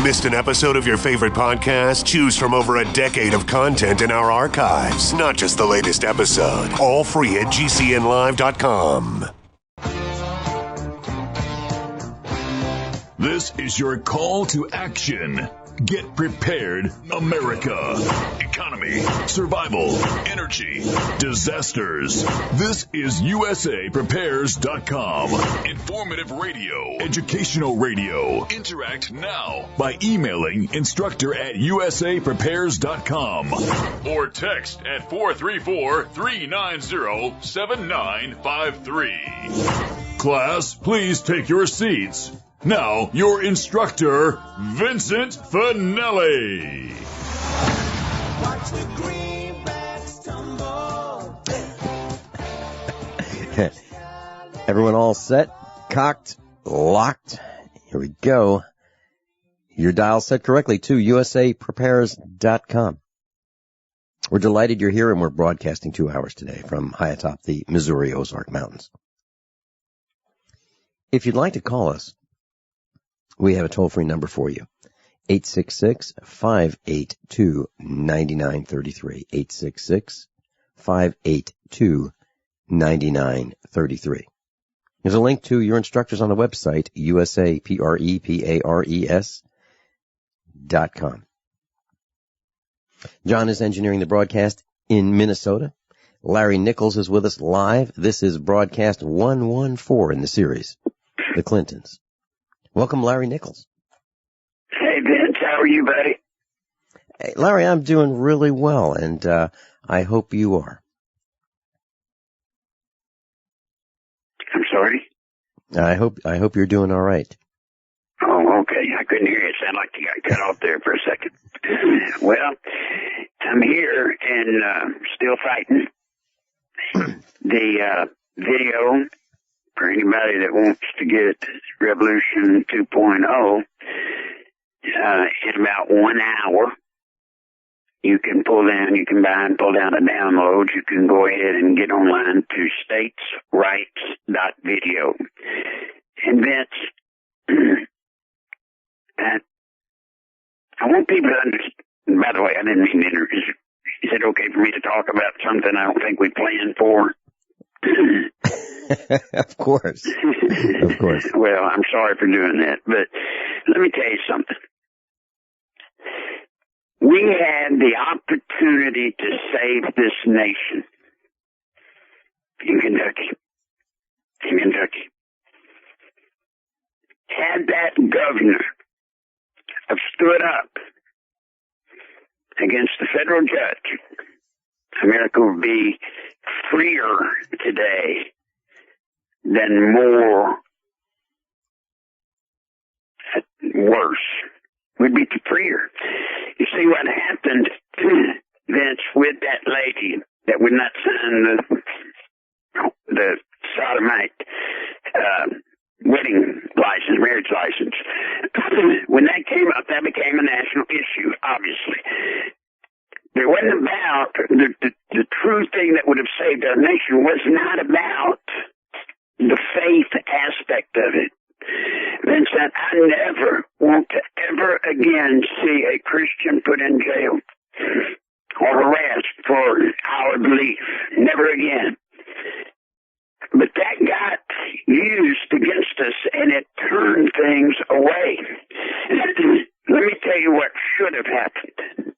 Missed an episode of your favorite podcast? Choose from over a decade of content in our archives, not just the latest episode. All free at GCNlive.com. This is your call to action. Get prepared, America. Economy, survival, energy, disasters. This is USAPrepares.com. Informative radio, educational radio. Interact now by emailing instructor@USAPrepares.com or text at 434-390-7953. Class, please take your seats. Now, your instructor, Vincent Finelli. Watch the greenbacks tumble. Everyone all set, cocked, locked. Here we go. Your dial set correctly to USAPrepares.com. We're delighted you're here, and we're broadcasting 2 hours today from high atop the Missouri Ozark Mountains. If you'd like to call us, we have a toll-free number for you, 866-582-9933, 866-582-9933. There's a link to your instructors on the website, USAPREPARES.com. John is engineering the broadcast in Minnesota. Larry Nichols is with us live. This is broadcast 114 in the series, The Clintons. Welcome, Larry Nichols. Hey, Vince. How are you, buddy? Hey, Larry, I'm doing really well, and I hope you are. I'm sorry? I hope you're doing all right. Oh, okay. I couldn't hear you. It sounded like you got cut off there for a second. Well, I'm here and still fighting. The video, for anybody that wants to get Revolution 2.0, in about 1 hour, you can buy and pull down the downloads. You can go ahead and get online to statesrights.video. And Vince, I want people to understand, by the way, I didn't mean to is it okay for me to talk about something I don't think we planned for? Of course. Of course. Well, I'm sorry for doing that, but let me tell you something. We had the opportunity to save this nation in Kentucky. Had that governor have stood up against the federal judge, America would be freer today than more worse. We'd be freer. You see what happened, Vince, with that lady that would not sign the sodomite wedding license, marriage license. When that came up, that became a national issue, obviously. It wasn't about the true thing that would have saved our nation was not about the faith aspect of it. Vincent, I never want to ever again see a Christian put in jail or harassed for our belief. Never again. But that got used against us, and it turned things away. Let me tell you what should have happened.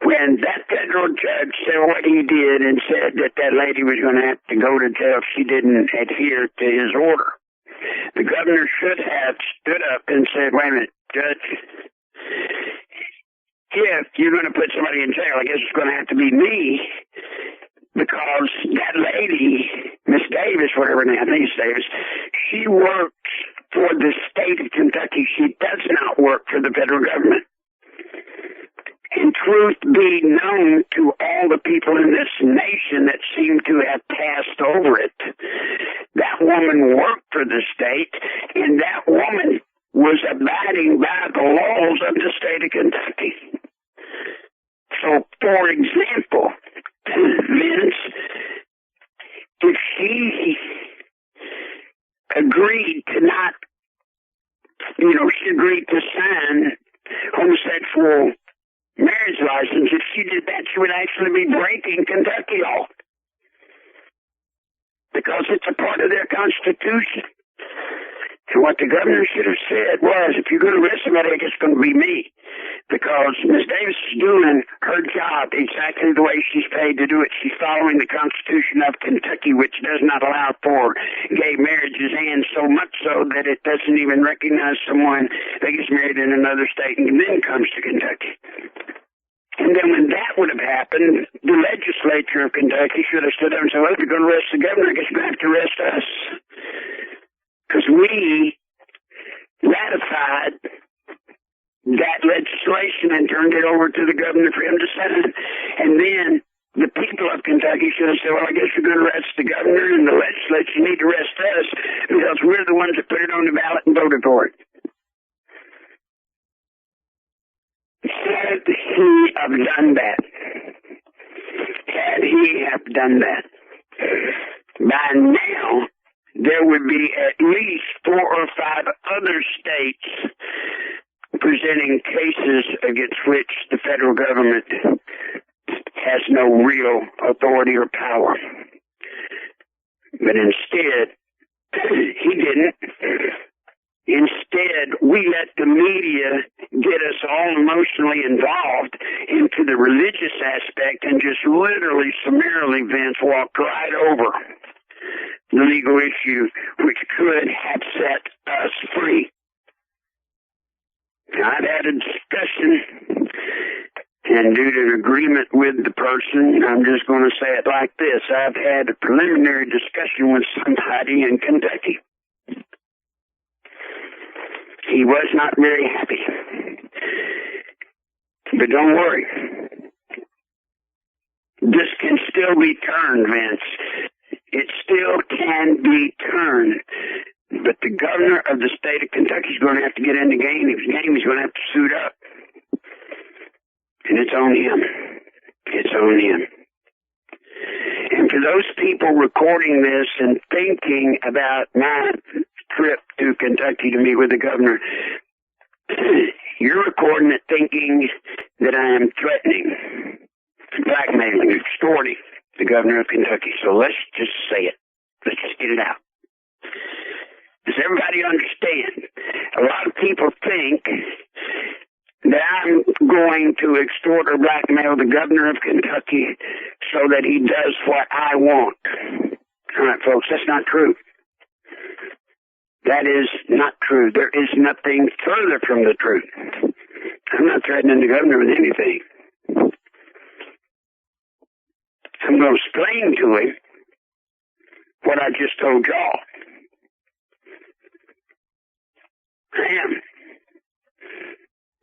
When that federal judge said what he did and said that that lady was going to have to go to jail if she didn't adhere to his order, the governor should have stood up and said, wait a minute, Judge, if you're going to put somebody in jail, I guess it's going to have to be me, because that lady, Miss Davis, whatever her name, I think it's Davis, she works for the state of Kentucky. She does not work for the federal government. And truth be known to all the people in this nation that seem to have passed over it, that woman worked for the state, and that woman was abiding by the laws of the state of Kentucky. So, for example, Vince, if she agreed to not she agreed to sign homosexual marriage license. If she did that, she would actually be breaking Kentucky law, because it's a part of their Constitution. And what the governor should have said was, if you're going to arrest somebody, it's going to be me. Because Ms. Davis is doing her job exactly the way she's paid to do it. She's following the Constitution of Kentucky, which does not allow for gay marriages, and so much so that it doesn't even recognize someone that gets married in another state and then comes to Kentucky. And then when that would have happened, the legislature of Kentucky should have stood up and said, well, if you're going to arrest the governor, I guess you're going to have to arrest us. Because we ratified that legislation and turned it over to the governor for him to sign. And then the people of Kentucky should have said, well, I guess you're going to arrest the governor, and the legislature need to arrest us because we're the ones that put it on the ballot and voted for it. Had he have done that, by now, there would be at least 4 or 5 other states presenting cases against which the federal government has no real authority or power. But instead, he didn't. Instead, we let the media get us all emotionally involved into the religious aspect and just literally, summarily, Vince, walked right over the legal issue, which could have set us free. I've had a discussion, and due to an agreement with the person, I'm just going to say it like this. I've had a preliminary discussion with somebody in Kentucky. He was not very happy. But don't worry. This can still be turned, Vince. It still can be turned. But the governor of the state of Kentucky is going to have to get in the game. If he's going to have to suit up. And it's on him. It's on him. And for those people recording this and thinking about my trip to Kentucky to meet with the governor, you're recording it thinking that I am threatening, blackmailing, extorting the governor of Kentucky. So let's just say it. Let's just get it out. Does everybody understand? A lot of people think that I'm going to extort or blackmail the governor of Kentucky so that he does what I want. All right, folks, that's not true. That is not true. There is nothing further from the truth. I'm not threatening the governor with anything. I'm going to explain to him what I just told y'all. I am.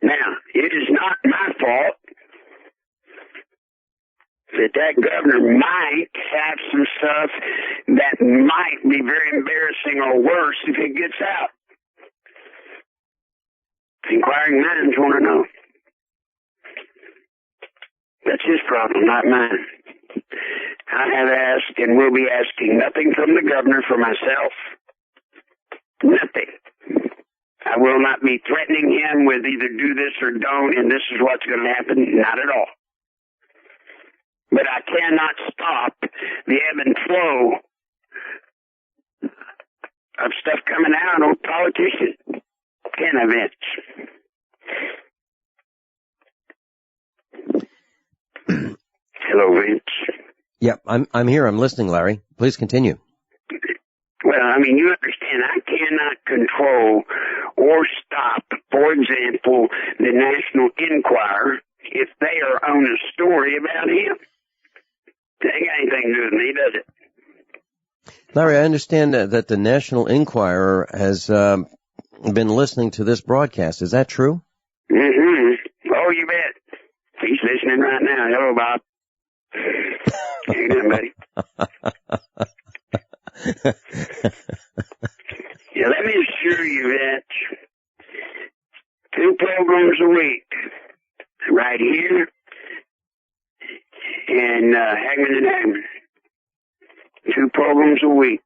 Now, it is not my fault that governor might have some stuff that might be very embarrassing or worse if it gets out. Inquiring minds want to know. That's his problem, not mine. I have asked and will be asking nothing from the governor for myself. Nothing. I will not be threatening him with either do this or don't, and this is what's going to happen. Not at all. But I cannot stop the ebb and flow of stuff coming out on politicians. Can I, Vince? Hello, Vince. Yep, I'm here. I'm listening, Larry. Please continue. Well, I mean, you understand, I cannot control or stop, for example, the National Enquirer if they are on a story about him. That ain't got anything to do with me, does it? Larry, I understand that the National Enquirer has been listening to this broadcast. Is that true? Mm-hmm. Oh, you bet. He's listening right now. Hello, Bob. How you doing, buddy? Yeah, let me assure you that 2 programs a week, right here, and Hagman and Hagman. 2 programs a week.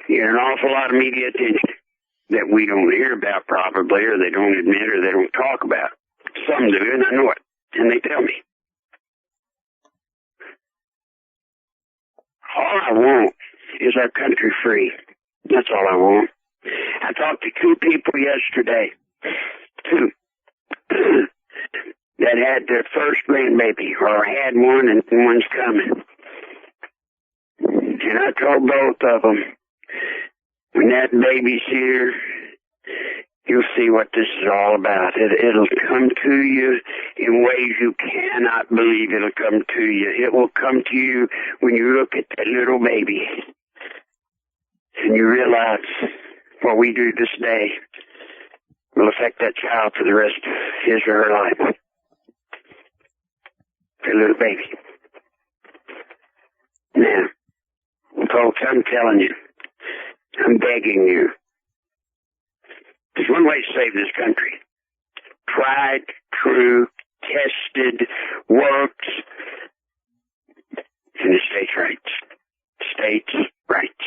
You get an awful lot of media attention. that we don't hear about probably, or they don't admit, or they don't talk about. Some do, and I know it, and they tell me. All I want is our country free. That's all I want. I talked to 2 people yesterday, 2, that had their first grandbaby, or had one, and one's coming. And I told both of them, when that baby's here, you'll see what this is all about. It'll come to you in ways you cannot believe it'll come to you. It will come to you when you look at that little baby and you realize what we do this day will affect that child for the rest of his or her life. That little baby. Now, folks, I'm telling you, I'm begging you, there's one way to save this country. Tried, true, tested, works, and it's states' rights. States' rights.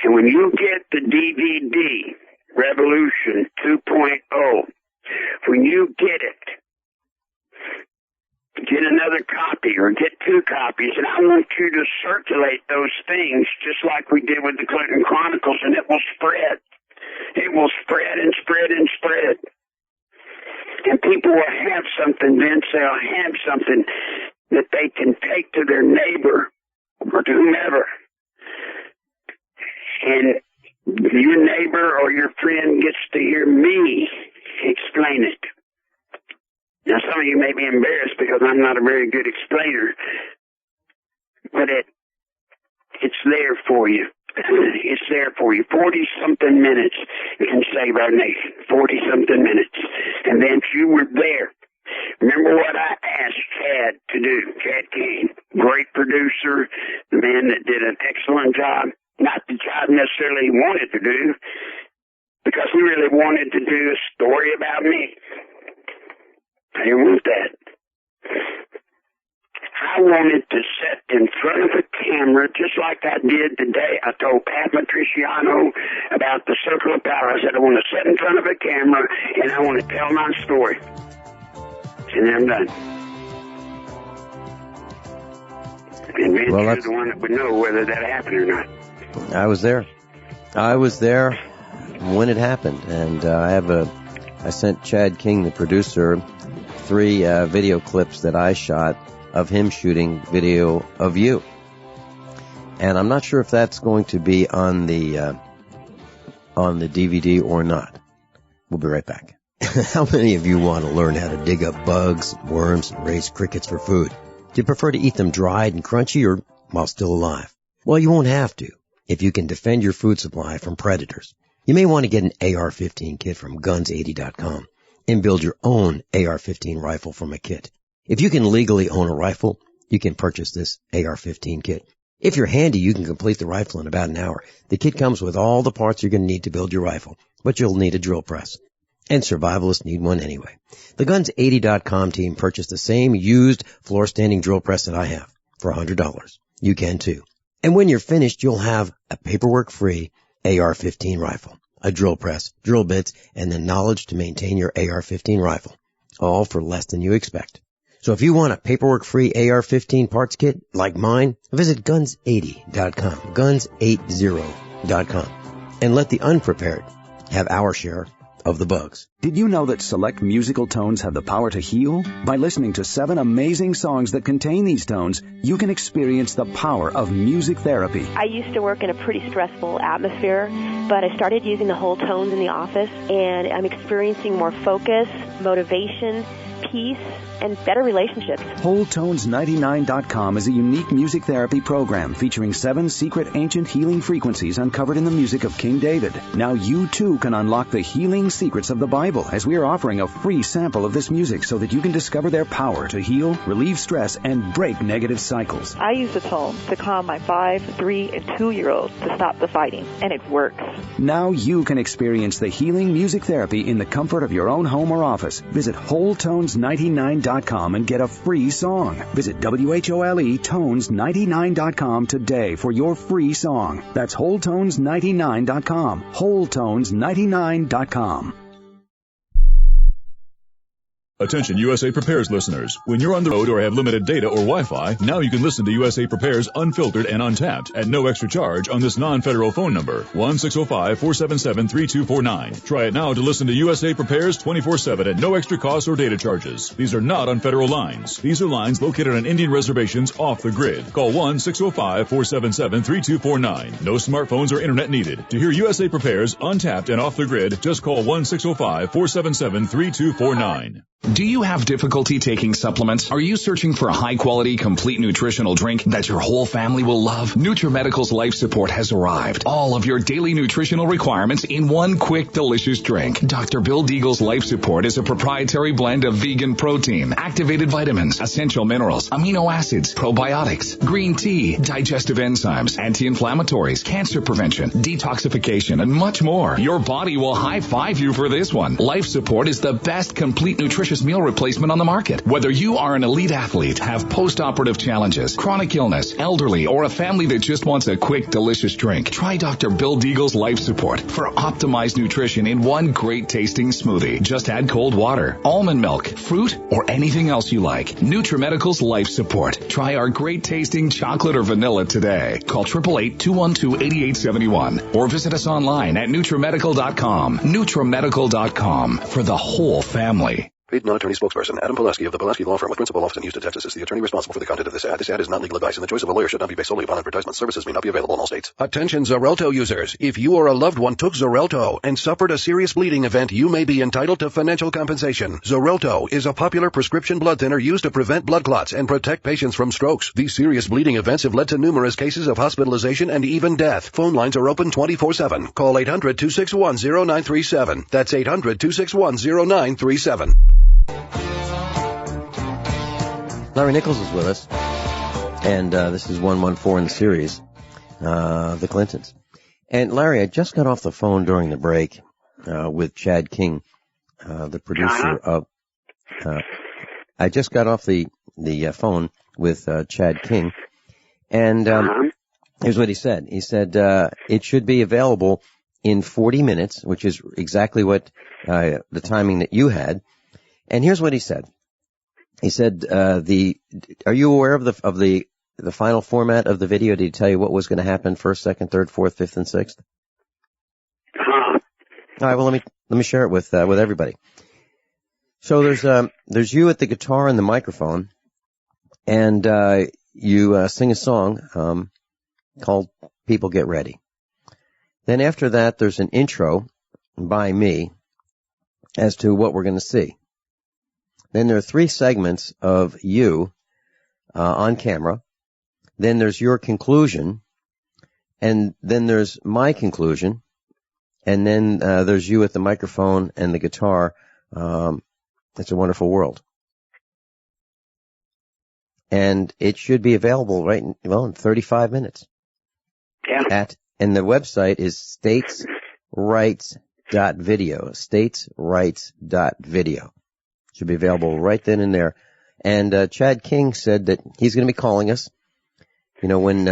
And when you get the DVD, Revolution 2.0, when you get it, get another copy or get 2 copies, and I want you to circulate those things just like we did with the Clinton Chronicles, and it will spread. It will spread and spread and spread. And people will have something, Vince, they'll have something that they can take to their neighbor or to whomever. And your neighbor or your friend gets to hear me explain it. Now, some of you may be embarrassed because I'm not a very good explainer, but it's there for you. It's there for you. 40-something minutes can save our nation. 40-something minutes. And then you were there. Remember what I asked Chad to do. Chad Kane, great producer, the man that did an excellent job. Not the job necessarily he wanted to do, because he really wanted to do a story about me. I didn't want that. I wanted to sit in front of a camera just like I did today. I told Pat Matriciano about the Circle of Power. I said, I want to sit in front of a camera and I want to tell my story. And then I'm done. And Vince is the one that would know whether that happened or not. I was there. I was there when it happened. And I sent Chad King, the producer, 3 video clips that I shot of him shooting video of you. And I'm not sure if that's going to be on the DVD or not. We'll be right back. How many of you want to learn how to dig up bugs, worms, and raise crickets for food? Do you prefer to eat them dried and crunchy or while still alive? Well, you won't have to if you can defend your food supply from predators. You may want to get an AR-15 kit from guns80.com and build your own AR-15 rifle from a kit. If you can legally own a rifle, you can purchase this AR-15 kit. If you're handy, you can complete the rifle in about an hour. The kit comes with all the parts you're going to need to build your rifle, but you'll need a drill press. And survivalists need one anyway. The Guns80.com team purchased the same used floor-standing drill press that I have for $100. You can too. And when you're finished, you'll have a paperwork-free AR-15 rifle, a drill press, drill bits, and the knowledge to maintain your AR-15 rifle, all for less than you expect. So if you want a paperwork-free AR-15 parts kit like mine, visit Guns80.com, Guns80.com, and let the unprepared have our share of the bugs. Did you know that select musical tones have the power to heal? By listening to 7 amazing songs that contain these tones, you can experience the power of music therapy. I used to work in a pretty stressful atmosphere, but I started using the whole tones in the office, and I'm experiencing more focus, motivation, peace, and better relationships. WholeTones99.com is a unique music therapy program featuring 7 secret ancient healing frequencies uncovered in the music of King David. Now you too can unlock the healing secrets of the Bible, as we are offering a free sample of this music so that you can discover their power to heal, relieve stress, and break negative cycles. I use the tones to calm my 5, 3, and 2-year-olds to stop the fighting, and it works. Now you can experience the healing music therapy in the comfort of your own home or office. Visit WholeTones WholeTones99.com and get a free song. Visit WHOLETones99.com today for your free song. That's WholeTones99.com. WholeTones99.com. Attention USA Prepares listeners. When you're on the road or have limited data or Wi-Fi, now you can listen to USA Prepares unfiltered and untapped at no extra charge on this non-federal phone number, 1-605-477-3249. Try it now to listen to USA Prepares 24/7 at no extra cost or data charges. These are not on federal lines. These are lines located on Indian reservations off the grid. Call 1-605-477-3249. No smartphones or internet needed. To hear USA Prepares untapped and off the grid, just call 1-605-477-3249. Do you have difficulty taking supplements? Are you searching for a high-quality, complete nutritional drink that your whole family will love? NutriMedical's Life Support has arrived. All of your daily nutritional requirements in one quick, delicious drink. Dr. Bill Deagle's Life Support is a proprietary blend of vegan protein, activated vitamins, essential minerals, amino acids, probiotics, green tea, digestive enzymes, anti-inflammatories, cancer prevention, detoxification, and much more. Your body will high-five you for this one. Life Support is the best complete nutritious meal replacement on the market. Whether you are an elite athlete, have post-operative challenges, chronic illness, elderly, or a family that just wants a quick, delicious drink, try Dr. Bill Deagle's Life Support for optimized nutrition in one great tasting smoothie. Just add cold water, almond milk, fruit, or anything else you like. NutriMedical's Life Support. Try our great tasting chocolate or vanilla today. Call 888-212-8871 or visit us online at NutriMedical.com. NutriMedical.com for the whole family. Paid non-attorney spokesperson Adam Pulaski of the Pulaski Law Firm with principal office in Houston, Texas is the attorney responsible for the content of this ad. This ad is not legal advice, and the choice of a lawyer should not be based solely upon advertisement. Services may not be available in all states. Attention Xarelto users. If you or a loved one took Xarelto and suffered a serious bleeding event, you may be entitled to financial compensation. Xarelto is a popular prescription blood thinner used to prevent blood clots and protect patients from strokes. These serious bleeding events have led to numerous cases of hospitalization and even death. Phone lines are open 24/7. Call 800-261-0937. That's 800-261-0937. Larry Nichols is with us, and this is 114 in the series, the Clintons. And Larry, I just got off the phone during the break with Chad King, the producer of. I just got off the phone with Chad King, and here's what he said. He said it should be available in 40 minutes, which is exactly what the timing that you had. And here's what he said. He said, are you aware of the final format of the video? Did he tell you what was going to happen first, second, third, fourth, fifth, and sixth? All right. Well, let me share it with everybody. So there's you at the guitar and the microphone, and you sing a song called "People Get Ready." Then after that, there's an intro by me as to what we're going to see. Then there are 3 segments of you on camera. Then there's your conclusion. And then there's my conclusion. And then there's you at the microphone and the guitar. It's a Wonderful World. And it should be available in 35 minutes. Yeah. And the website is statesrights.video. Statesrights.video. Should be available right then and there. And Chad King said that he's going to be calling us. You know, when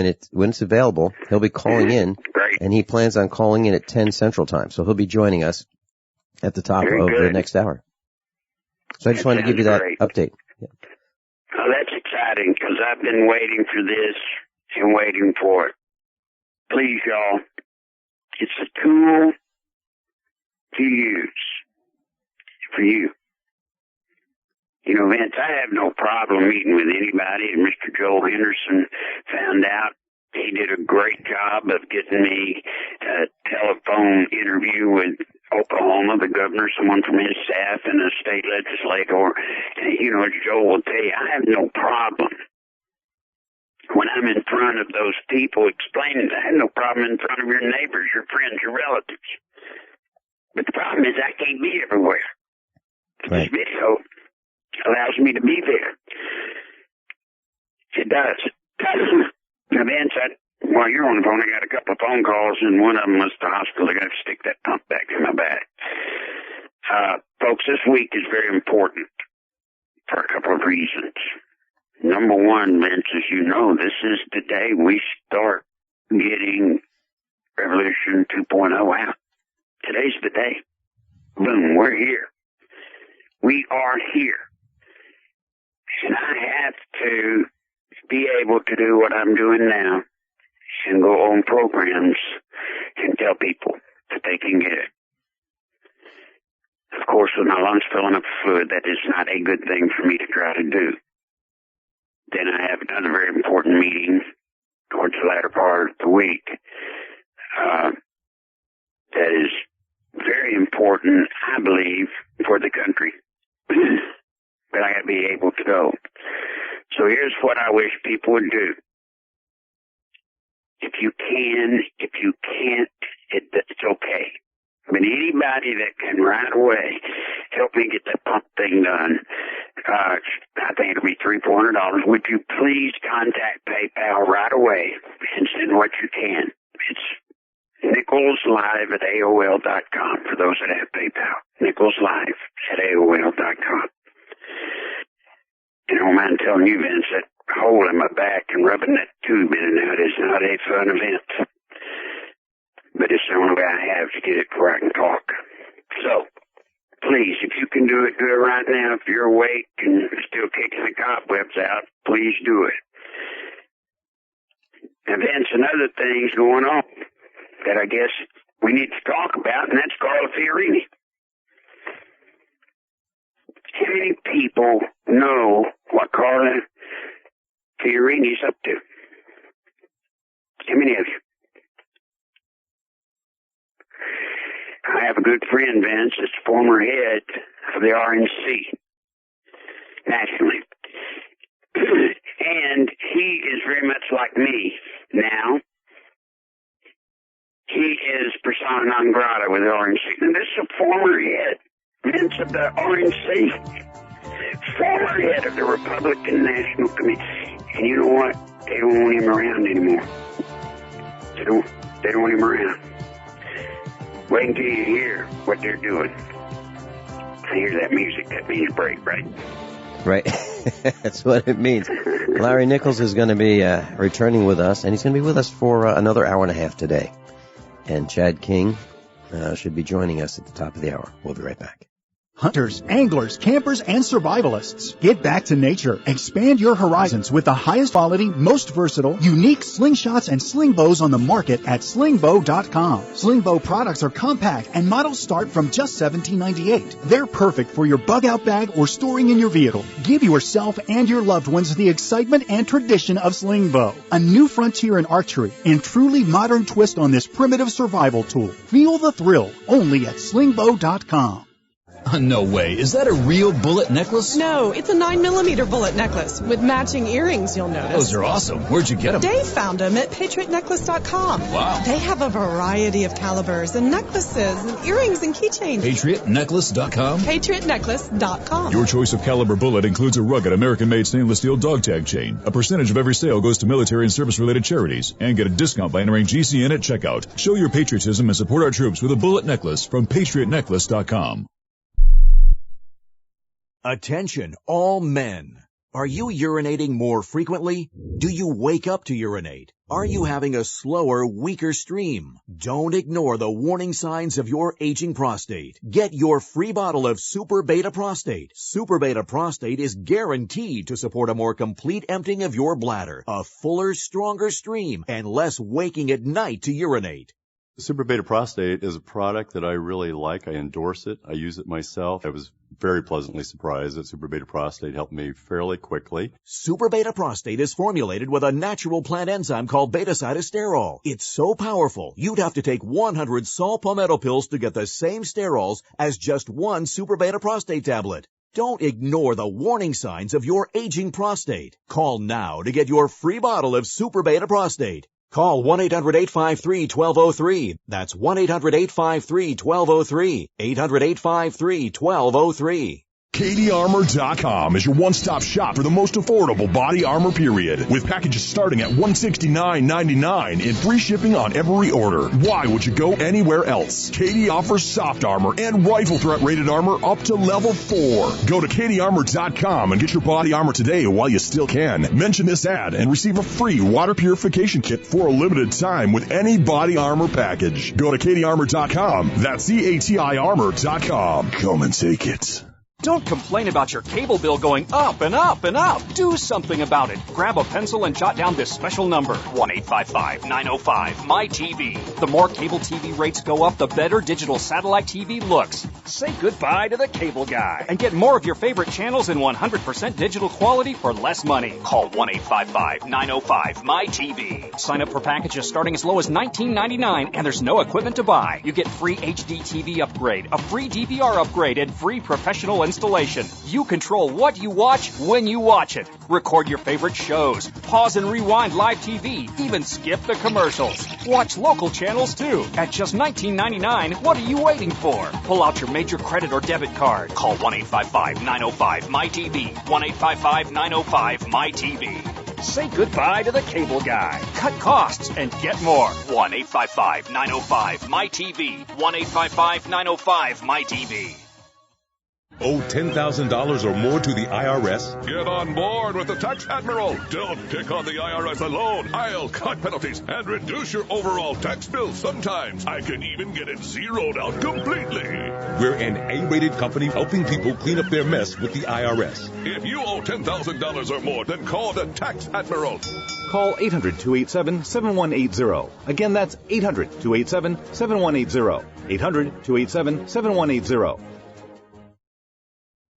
it's available, he'll be calling in. Great. And he plans on calling in at 10 Central Time. So he'll be joining us at the top of the next hour. So I just wanted to give you that update. Yeah. Oh, that's exciting because I've been waiting for this and waiting for it. Please, y'all, it's a tool to use for you. You know, Vince, I have no problem meeting with anybody. And Mr. Joel Henderson found out. He did a great job of getting me a telephone interview with Oklahoma, the governor, someone from his staff, and a state legislator. And, you know, as Joel will tell you, I have no problem when I'm in front of those people explaining. I have no problem in front of your neighbors, your friends, your relatives. But the problem is I can't be everywhere. Right. This video allows me to be there. It does. Now, Vince, while you're on the phone, I got a couple of phone calls, and one of them was the hospital. I got to stick that pump back in my back. Folks, this week is very important for a couple of reasons. Number one, Vince, as you know, this is the day we start getting Revolution 2.0 out. Today's the day. Boom, we're here. We are here. And I have to be able to do what I'm doing now and go on programs and tell people that they can get it. Of course, with my lungs filling up with fluid, that is not a good thing for me to try to do. Then I have another very important meeting towards the latter part of the week. That is very important, I believe, for the country. But I got to be able to go. So here's what I wish people would do. If you can, if you can't, it's okay. But anybody that can right away help me get that pump thing done, I think it'll be $300-400. Would you please contact PayPal right away and send what you can? It's NicholsLive@AOL.com for those that have PayPal. NicholsLive@AOL.com. And I don't mind telling you, Vince, that hole in my back and rubbing that tube in and out is not a fun event. But it's the only way I have to get it where I can talk. So, please, if you can do it right now. If you're awake and still kicking the cobwebs out, please do it. Now, Vince, another thing's going on that I guess we need to talk about, and that's Carla Fiorini. How many people know what Carla Fiorini's up to? How many of you? I have a good friend, Vince, that's the former head of the RNC nationally. And he is very much like me now. He is persona non grata with the RNC. And this is a former head, Vince, of the RNC. Former head of the Republican National Committee. And you know what? They don't want him around anymore. They don't want him around. Wait until you hear what they're doing. I hear that music. That means break, right? Right. That's what it means. Larry Nichols is going to be returning with us, and he's going to be with us for another hour and a half today. And Chad King should be joining us at the top of the hour. We'll be right back. Hunters, anglers, campers, and survivalists. Get back to nature. Expand your horizons with the highest quality, most versatile, unique slingshots and sling bows on the market at slingbow.com. Sling bow products are compact and models start from just $17.98. They're perfect for your bug out bag or storing in your vehicle. Give yourself and your loved ones the excitement and tradition of sling bow. A new frontier in archery and truly modern twist on this primitive survival tool. Feel the thrill only at slingbow.com. No way. Is that a real bullet necklace? No, it's a 9mm bullet necklace with matching earrings, you'll notice. Those are awesome. Where'd you get them? Dave found them at PatriotNecklace.com. Wow. They have a variety of calibers and necklaces and earrings and keychains. PatriotNecklace.com? PatriotNecklace.com. Your choice of caliber bullet includes a rugged American-made stainless steel dog tag chain. A percentage of every sale goes to military and service-related charities. And get a discount by entering GCN at checkout. Show your patriotism and support our troops with a bullet necklace from PatriotNecklace.com. Attention, all men. Are you urinating more frequently? Do you wake up to urinate? Are you having a slower, weaker stream? Don't ignore the warning signs of your aging prostate. Get your free bottle of Super Beta Prostate. Super Beta Prostate is guaranteed to support a more complete emptying of your bladder, a fuller, stronger stream, and less waking at night to urinate. Super Beta Prostate is a product that I really like. I endorse it. I use it myself. I was very pleasantly surprised that Super Beta Prostate helped me fairly quickly. Super Beta Prostate is formulated with a natural plant enzyme called beta-cytosterol. It's so powerful, you'd have to take 100 saw palmetto pills to get the same sterols as just one Super Beta Prostate tablet. Don't ignore the warning signs of your aging prostate. Call now to get your free bottle of Super Beta Prostate. Call 1-800-853-1203. That's 1-800-853-1203. 800-853-1203. KDArmor.com is your one-stop shop for the most affordable body armor period, with packages starting at $169.99 and free shipping on every order. Why would you go anywhere else? KD offers soft armor and rifle threat rated armor up to level 4. Go to KDArmor.com and get your body armor today while you still can. Mention this ad and receive a free water purification kit for a limited time with any body armor package. Go to KDArmor.com. That's CATI armor.com. Come and take it. Don't complain about your cable bill going up and up and up. Do something about it. Grab a pencil and jot down this special number, 1-855-905-MY-TV. The more cable TV rates go up, the better digital satellite TV looks. Say goodbye to the cable guy and get more of your favorite channels in 100% digital quality for less money. Call 1-855-905-MY-TV. Sign up for packages starting as low as $19.99, and there's no equipment to buy. You get free HD TV upgrade, a free DVR upgrade, and free professional installation. You control what you watch when you watch it. Record your favorite shows. Pause and rewind live TV. Even skip the commercials. Watch local channels too. At just $19.99, what are you waiting for? Pull out your major credit or debit card. Call 1-855-905-MY-TV. 1-855-905-MY-TV. Say goodbye to the cable guy. Cut costs and get more. 1-855-905-MY-TV. 1-855-905-MY-TV. Owe $10,000 or more to the IRS? Get on board with the Tax Admiral. Don't pick on the IRS alone. I'll cut penalties and reduce your overall tax bill. Sometimes I can even get it zeroed out completely. We're an A-rated company helping people clean up their mess with the IRS. If you owe $10,000 or more, then call the Tax Admiral. Call 800-287-7180. Again, that's 800-287-7180. 800-287-7180.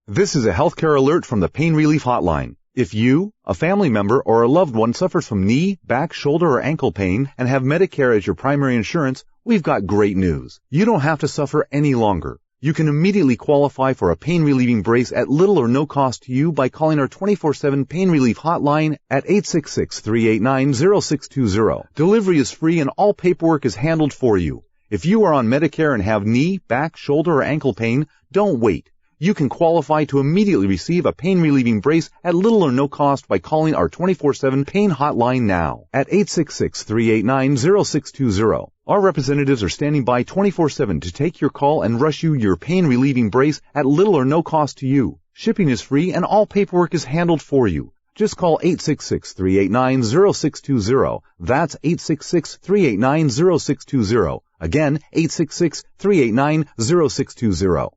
This is a healthcare alert from the Pain Relief Hotline. If you, a family member, or a loved one suffers from knee, back, shoulder, or ankle pain and have Medicare as your primary insurance, we've got great news. You don't have to suffer any longer. You can immediately qualify for a pain-relieving brace at little or no cost to you by calling our 24/7 Pain Relief Hotline at 866-389-0620. Delivery is free and all paperwork is handled for you. If you are on Medicare and have knee, back, shoulder, or ankle pain, don't wait. You can qualify to immediately receive a pain-relieving brace at little or no cost by calling our 24/7 Pain Hotline now at 866-389-0620. Our representatives are standing by 24/7 to take your call and rush you your pain-relieving brace at little or no cost to you. Shipping is free and all paperwork is handled for you. Just call 866-389-0620. That's 866-389-0620. Again, 866-389-0620.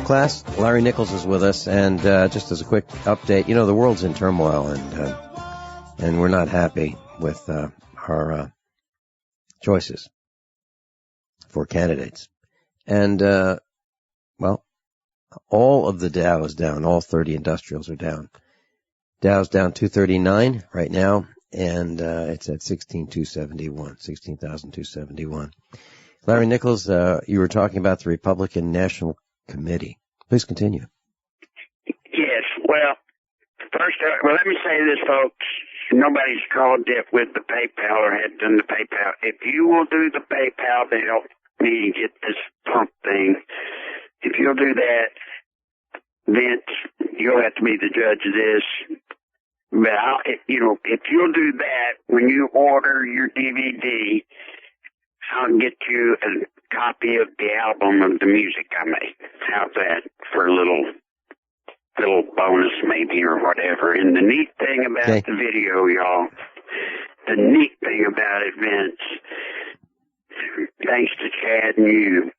Class, Larry Nichols is with us, and just as a quick update, the world's in turmoil, and we're not happy with our choices for candidates. And, all of the Dow is down. All 30 industrials are down. Dow's down 239 right now, and it's at 16,271. Larry Nichols, you were talking about the Republican National Committee. Please continue. Yes, well, first, let me say this, folks. Nobody's called it with the PayPal or had done the PayPal. If you will do the PayPal to help me get this pump thing, if you'll do that, Vince, you'll have to be the judge of this. But, if you'll do that, when you order your DVD, I'll get you a copy of the album of the music I made. How's that for a little bonus maybe or whatever? And the neat thing about the video, y'all, the neat thing about it, Vince, thanks to Chad and you,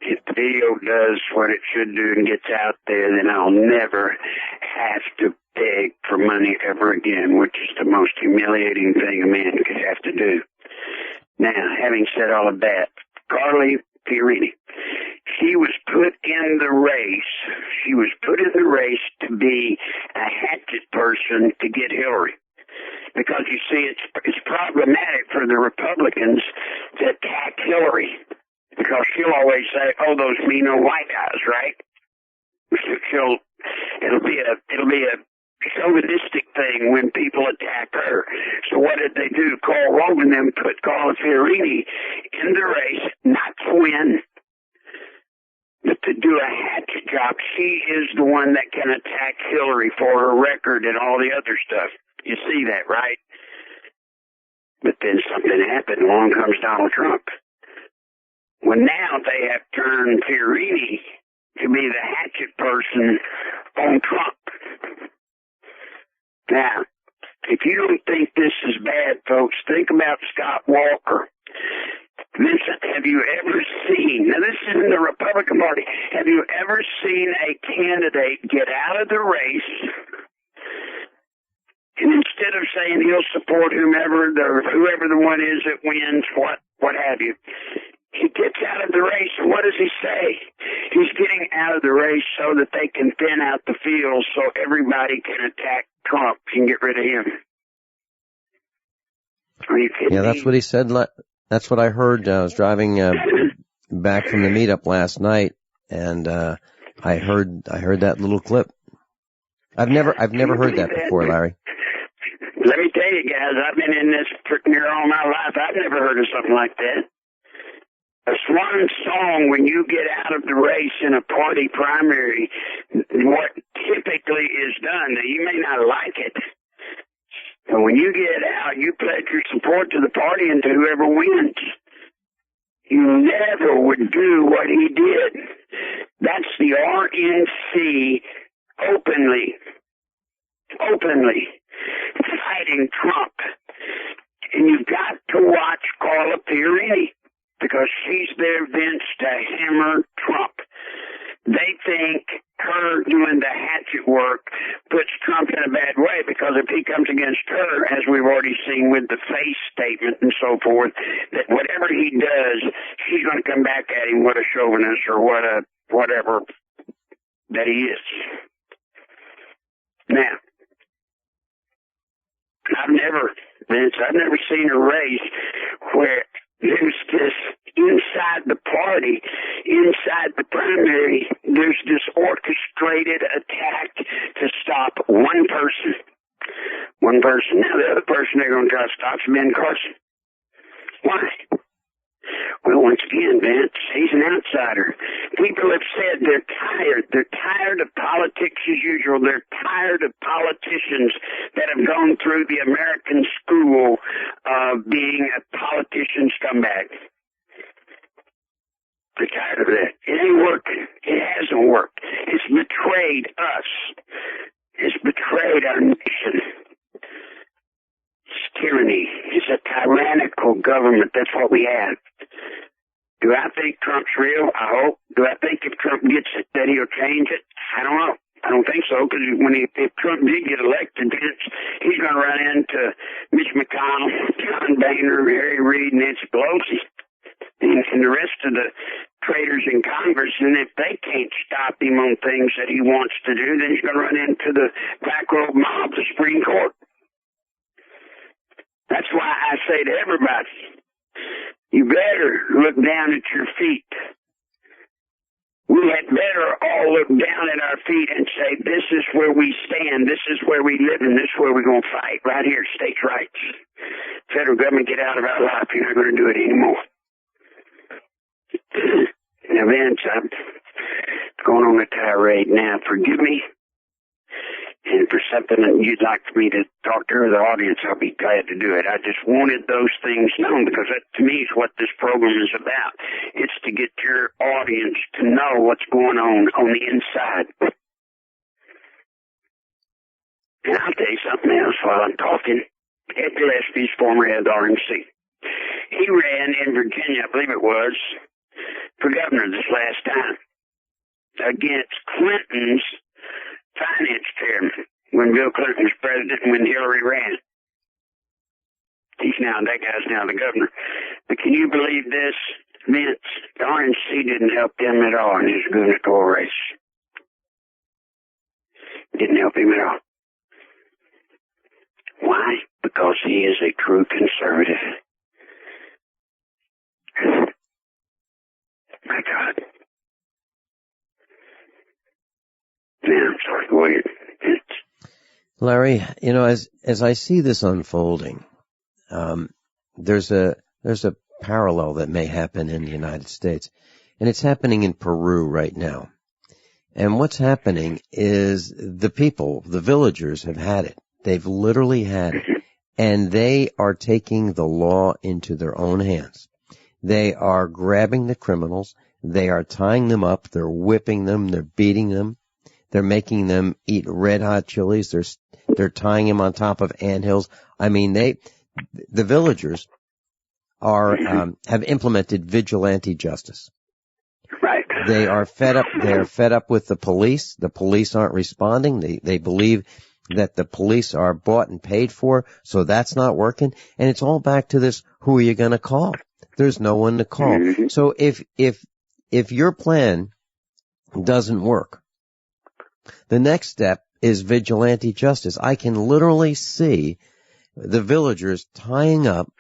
if the video does what it should do and gets out there, then I'll never have to beg for money ever again, which is the most humiliating thing a man could have to do. Now, having said all of that, Carly Fiorina, she was put in the race. She was put in the race to be a hatchet person to get Hillary. Because, you see, it's problematic for the Republicans to attack Hillary. Because she'll always say, oh, those mean old white guys, right? It'll be a chauvinistic thing when people attack her. So what did they do? Carl Rove and them put Carla Fiorina in the race, not to win, she is the one that can attack Hillary for her record and all the other stuff. You see that, right? But then something happened. Along comes Donald Trump. Well, now they have turned Fiorini to be the hatchet person on Trump. Now, if you don't think this is bad, folks, think about Scott Walker. Vincent, have you ever seen, now this is in the Republican Party, have you ever seen a candidate get out of the race and instead of saying he'll support whoever the one is that wins, what have you, he gets out of the race, and what does he say? He's getting out of the race so that they can thin out the field so everybody can attack Trump and get rid of him. Are you kidding me? Yeah, that's what he said. That's what I heard. I was driving back from the meetup last night, and I heard that little clip. I've never heard that before, Larry. Let me tell you guys, I've been in this near all my life. I've never heard of something like that. A swan song when you get out of the race in a party primary, what typically is done. Now, you may not like it, but when you get out, you pledge your support to the party and to whoever wins. You never would do what he did. That's the RNC openly fighting Trump. And you've got to watch Carla Fiorini, because she's there, Vince, to hammer Trump. They think her doing the hatchet work puts Trump in a bad way, because if he comes against her, as we've already seen with the face statement and so forth, that whatever he does, she's going to come back at him what a chauvinist or whatever that he is. Now, I've never seen a race where there's this inside the party, inside the primary, there's this orchestrated attack to stop one person. Now, the other person they're going to try to stop is Ben Carson. Why? Well, once again, Vince, he's an outsider. People have said they're tired. They're tired of politics as usual. They're tired of politicians that have gone through the American school of being a politician scumbag. They're tired of that. It ain't working. It hasn't worked. It's betrayed us. It's betrayed our nation. It's tyranny. It's a tyrannical government. That's what we have. Do I think Trump's real? I hope. Do I think if Trump gets it that he'll change it? I don't know. I don't think so, because if Trump did get elected, he's going to run into Mitch McConnell, John Boehner, Harry Reid, Nancy Pelosi, and the rest of the traitors in Congress. And if they can't stop him on things that he wants to do, then he's going to run into the back row mob, the Supreme Court. That's why I say to everybody, you better look down at your feet. We had better all look down at our feet and say, this is where we stand, this is where we live, and this is where we're going to fight, right here, states' rights. Federal government, get out of our life. You're not going to do it anymore. Now, Vince, I'm going on a tirade now. Forgive me. And for something that you'd like for me to talk to the audience, I'll be glad to do it. I just wanted those things known, because that, to me, is what this program is about. It's to get your audience to know what's going on the inside. And I'll tell you something else while I'm talking. Ed Gillespie's former head of the RNC. He ran in Virginia, I believe it was, for governor this last time against Clinton's finance chairman when Bill Clinton was president and when Hillary ran. That guy's now the governor. But can you believe this, Vince? The RNC didn't help him at all in his gubernatorial race. Didn't help him at all. Why? Because he is a true conservative. My God. Yeah, I'm sorry, go ahead. Larry, as I see this unfolding, there's a parallel that may happen in the United States, and it's happening in Peru right now. And what's happening is the people, the villagers, have had it. They've literally had it. And they are taking the law into their own hands. They are grabbing the criminals. They are tying them up. They're whipping them. They're beating them. They're making them eat red hot chilies. They're tying them on top of anthills. I mean, the villagers have implemented vigilante justice. Right. They are fed up. They are fed up with the police. The police aren't responding. They believe that the police are bought and paid for, so that's not working. And it's all back to this: who are you going to call? There's no one to call. Mm-hmm. So if your plan doesn't work, the next step is vigilante justice. I can literally see the villagers tying up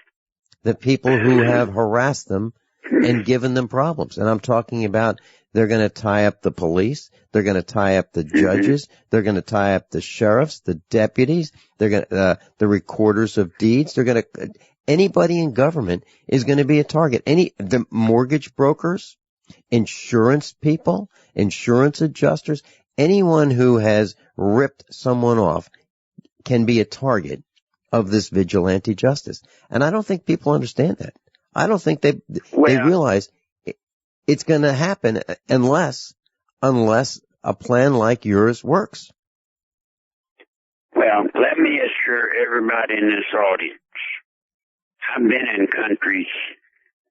the people who have harassed them and given them problems. And I'm talking about they're going to tie up the police. They're going to tie up the judges. They're going to tie up the sheriffs, the deputies. They're going to, the recorders of deeds. They're going to, anybody in government is going to be a target. The mortgage brokers, insurance people, insurance adjusters, anyone who has ripped someone off can be a target of this vigilante justice. And I don't think people understand that. I don't think they realize it's going to happen unless a plan like yours works. Well, let me assure everybody in this audience, I've been in countries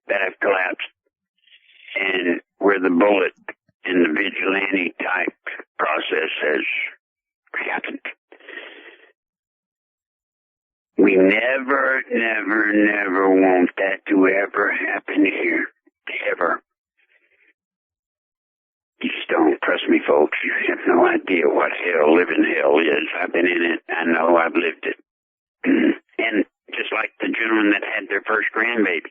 that have collapsed and where the bullet in the vigilante type process has happened. We never want that to ever happen here. Ever. You just don't. Trust me, folks. You have no idea what living hell is. I've been in it. I know. I've lived it. And just like the gentleman that had their first grandbabies.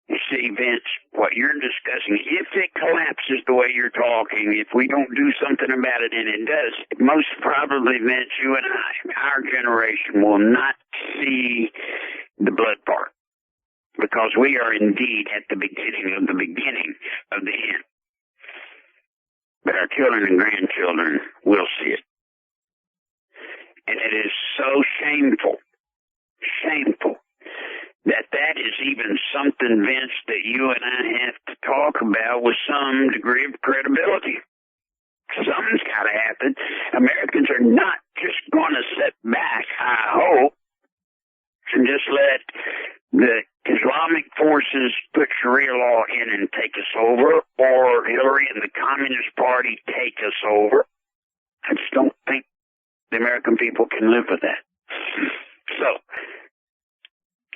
You see, Vince, what you're discussing, if it collapses the way you're talking, if we don't do something about it, and it does, most probably, Vince, you and I, our generation will not see the blood part. Because we are indeed at the beginning of the end. But our children and grandchildren will see it. And it is so shameful that is even something, Vince, that you and I have to talk about with some degree of credibility. Something's got to happen. Americans are not just going to sit back, I hope, and just let the Islamic forces put Sharia law in and take us over, or Hillary and the Communist Party take us over. I just don't think the American people can live with that. So,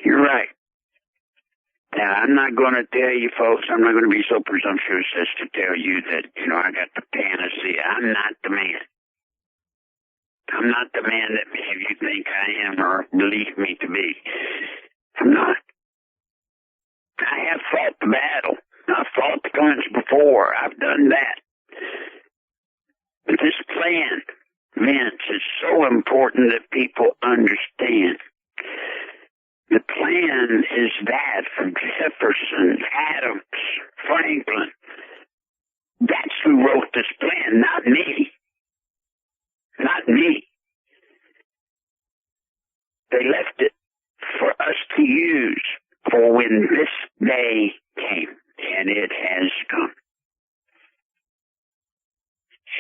you're right. Now, I'm not going to tell you, folks, I'm not going to be so presumptuous as to tell you that, I got the panacea. I'm not the man. I'm not the man that maybe you think I am or believe me to be. I'm not. I have fought the battle. I've fought the guns before. I've done that. But this plan, Vince, is so important that people understand. The plan is that from Jefferson, Adams, Franklin. That's who wrote this plan, not me. Not me. They left it for us to use for when this day came, and it has come.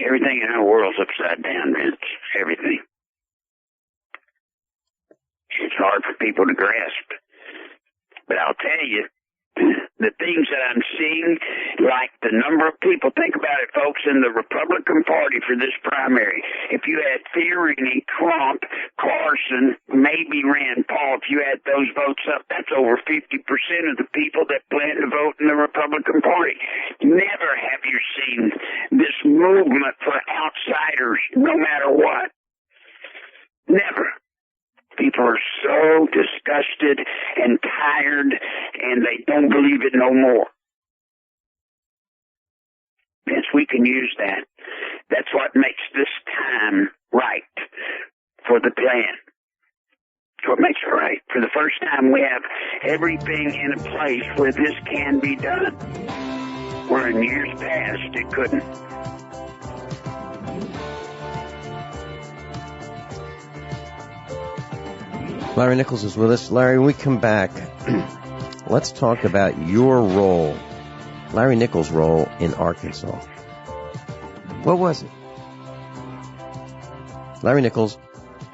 Everything in our world's upside down, Vince. Everything. It's hard for people to grasp. But I'll tell you, the things that I'm seeing, like the number of people, think about it, folks, in the Republican Party for this primary. If you had Thiering, Trump, Carson, maybe Rand Paul, if you add those votes up, that's over 50% of the people that plan to vote in the Republican Party. Never have you seen this movement for outsiders, no matter what. Never. People are so disgusted and tired, and they don't believe it no more. Yes, we can use that. That's what makes this time right for the plan. That's what makes it right. For the first time, we have everything in a place where this can be done. Where in years past, it couldn't. Larry Nichols is with us. Larry, when we come back, let's talk about your role, Larry Nichols' role in Arkansas. What was it? Larry Nichols,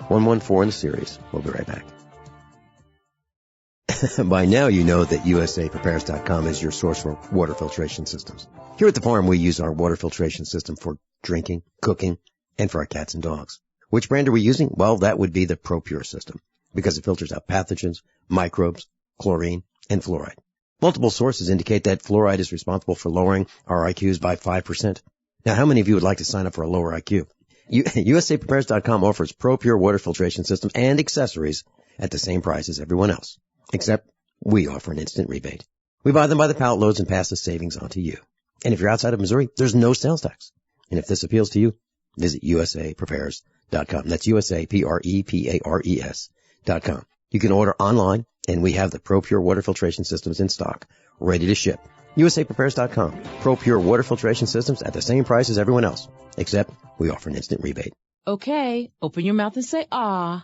114 in the series. We'll be right back. By now you know that USAPrepares.com is your source for water filtration systems. Here at the farm we use our water filtration system for drinking, cooking, and for our cats and dogs. Which brand are we using? Well, that would be the ProPure system, because it filters out pathogens, microbes, chlorine, and fluoride. Multiple sources indicate that fluoride is responsible for lowering our IQs by 5%. Now, how many of you would like to sign up for a lower IQ? USAPrepares.com offers ProPure water filtration systems and accessories at the same price as everyone else, except we offer an instant rebate. We buy them by the pallet loads and pass the savings on to you. And if you're outside of Missouri, there's no sales tax. And if this appeals to you, visit USAPrepares.com. That's USAPrepares.com. You can order online, and we have the ProPure water filtration systems in stock, ready to ship. USAPrepares.com. ProPure water filtration systems at the same price as everyone else, except we offer an instant rebate. Okay, open your mouth and say ah.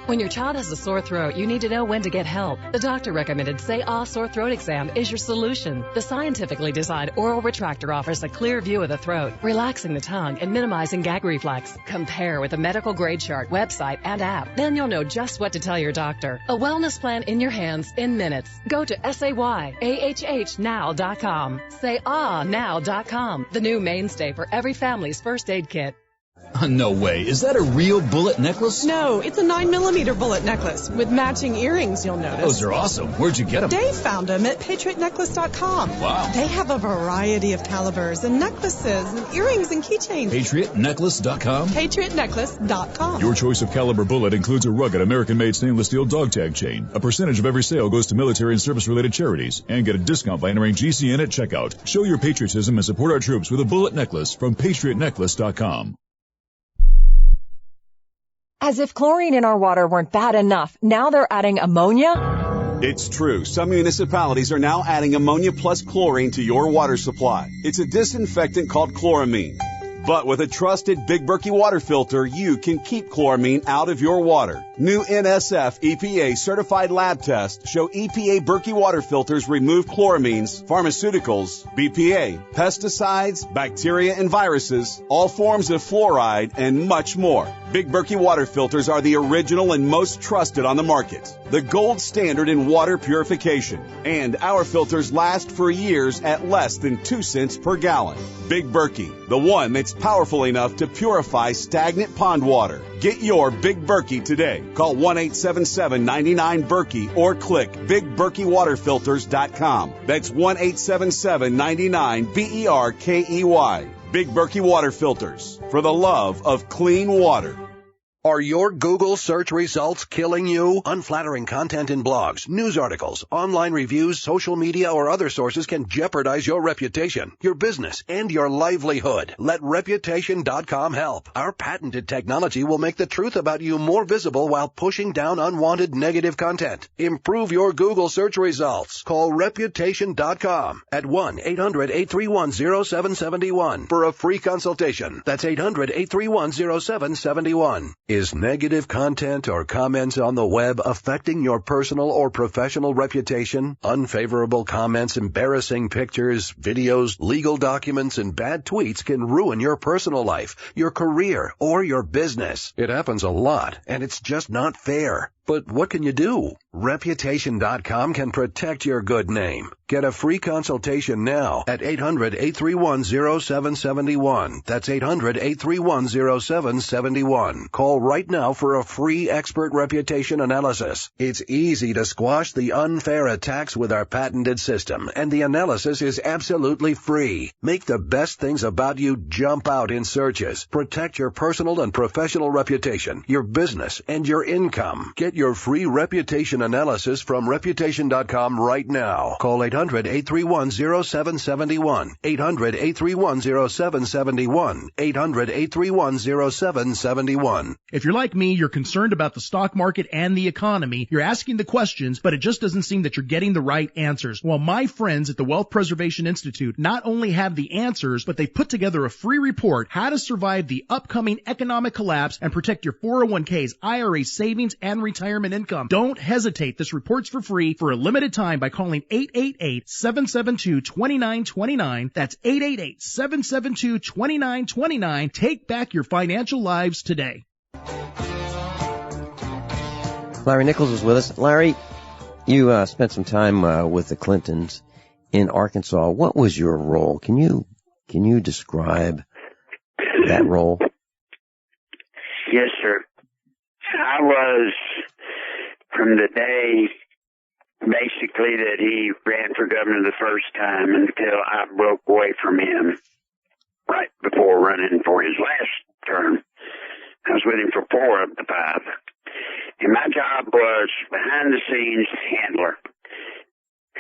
When your child has a sore throat, you need to know when to get help. The doctor recommended Say Ah Sore Throat Exam is your solution. The scientifically designed oral retractor offers a clear view of the throat, relaxing the tongue and minimizing gag reflex. Compare with a medical grade chart, website, and app. Then you'll know just what to tell your doctor. A wellness plan in your hands in minutes. Go to SayAHHnow.com. SayAhNow.com, the new mainstay for every family's first aid kit. No way. Is that a real bullet necklace? No, it's a 9mm bullet necklace with matching earrings, you'll notice. Those are awesome. Where'd you get them? Dave found them at PatriotNecklace.com. Wow. They have a variety of calibers and necklaces and earrings and keychains. PatriotNecklace.com? PatriotNecklace.com. Your choice of caliber bullet includes a rugged American-made stainless steel dog tag chain. A percentage of every sale goes to military and service-related charities. And get a discount by entering GCN at checkout. Show your patriotism and support our troops with a bullet necklace from PatriotNecklace.com. As if chlorine in our water weren't bad enough, now they're adding ammonia? It's true. Some municipalities are now adding ammonia plus chlorine to your water supply. It's a disinfectant called chloramine. But with a trusted Big Berkey water filter, you can keep chloramine out of your water. New NSF EPA certified lab tests show EPA Berkey water filters remove chloramines, pharmaceuticals, BPA, pesticides, bacteria and viruses, all forms of fluoride, and much more. Big Berkey water filters are the original and most trusted on the market. The gold standard in water purification. And our filters last for years at less than 2 cents per gallon. Big Berkey, the one that's powerful enough to purify stagnant pond water. Get your Big Berkey today. Call 1-877-99-BERKEY or click BigBerkeyWaterFilters.com. That's 1-877-99-BERKEY. Big Berkey Water Filters, for the love of clean water. Are your Google search results killing you? Unflattering content in blogs, news articles, online reviews, social media, or other sources can jeopardize your reputation, your business, and your livelihood. Let Reputation.com help. Our patented technology will make the truth about you more visible while pushing down unwanted negative content. Improve your Google search results. Call Reputation.com at 1-800-831-0771 for a free consultation. That's 800-831-0771. Is negative content or comments on the web affecting your personal or professional reputation? Unfavorable comments, embarrassing pictures, videos, legal documents, and bad tweets can ruin your personal life, your career, or your business. It happens a lot, and it's just not fair. But what can you do? Reputation.com can protect your good name. Get a free consultation now at 800-831-0771. That's 800-831-0771. Call right now for a free expert reputation analysis. It's easy to squash the unfair attacks with our patented system, and the analysis is absolutely free. Make the best things about you jump out in searches. Protect your personal and professional reputation, your business, and your income. Get your free reputation analysis from Reputation.com right now. Call 800-831-0771. 800-831-0771. 800-831-0771. If you're like me, you're concerned about the stock market and the economy. You're asking the questions, but it just doesn't seem that you're getting the right answers. Well, my friends at the Wealth Preservation Institute not only have the answers, but they've put together a free report, How to Survive the Upcoming Economic Collapse and Protect Your 401ks, IRA savings, and retirement. retirement income. Don't hesitate. This report's for free for a limited time by calling 888-772-2929. That's 888-772-2929. Take back your financial lives today. Larry Nichols is with us. Larry, you spent some time with the Clintons in Arkansas. What was your role? Can you describe that role? Yes, sir. I was, from the day basically that he ran for governor the first time until I broke away from him right before running for his last term. I was with him for 4 of the 5. And my job was behind the scenes handler.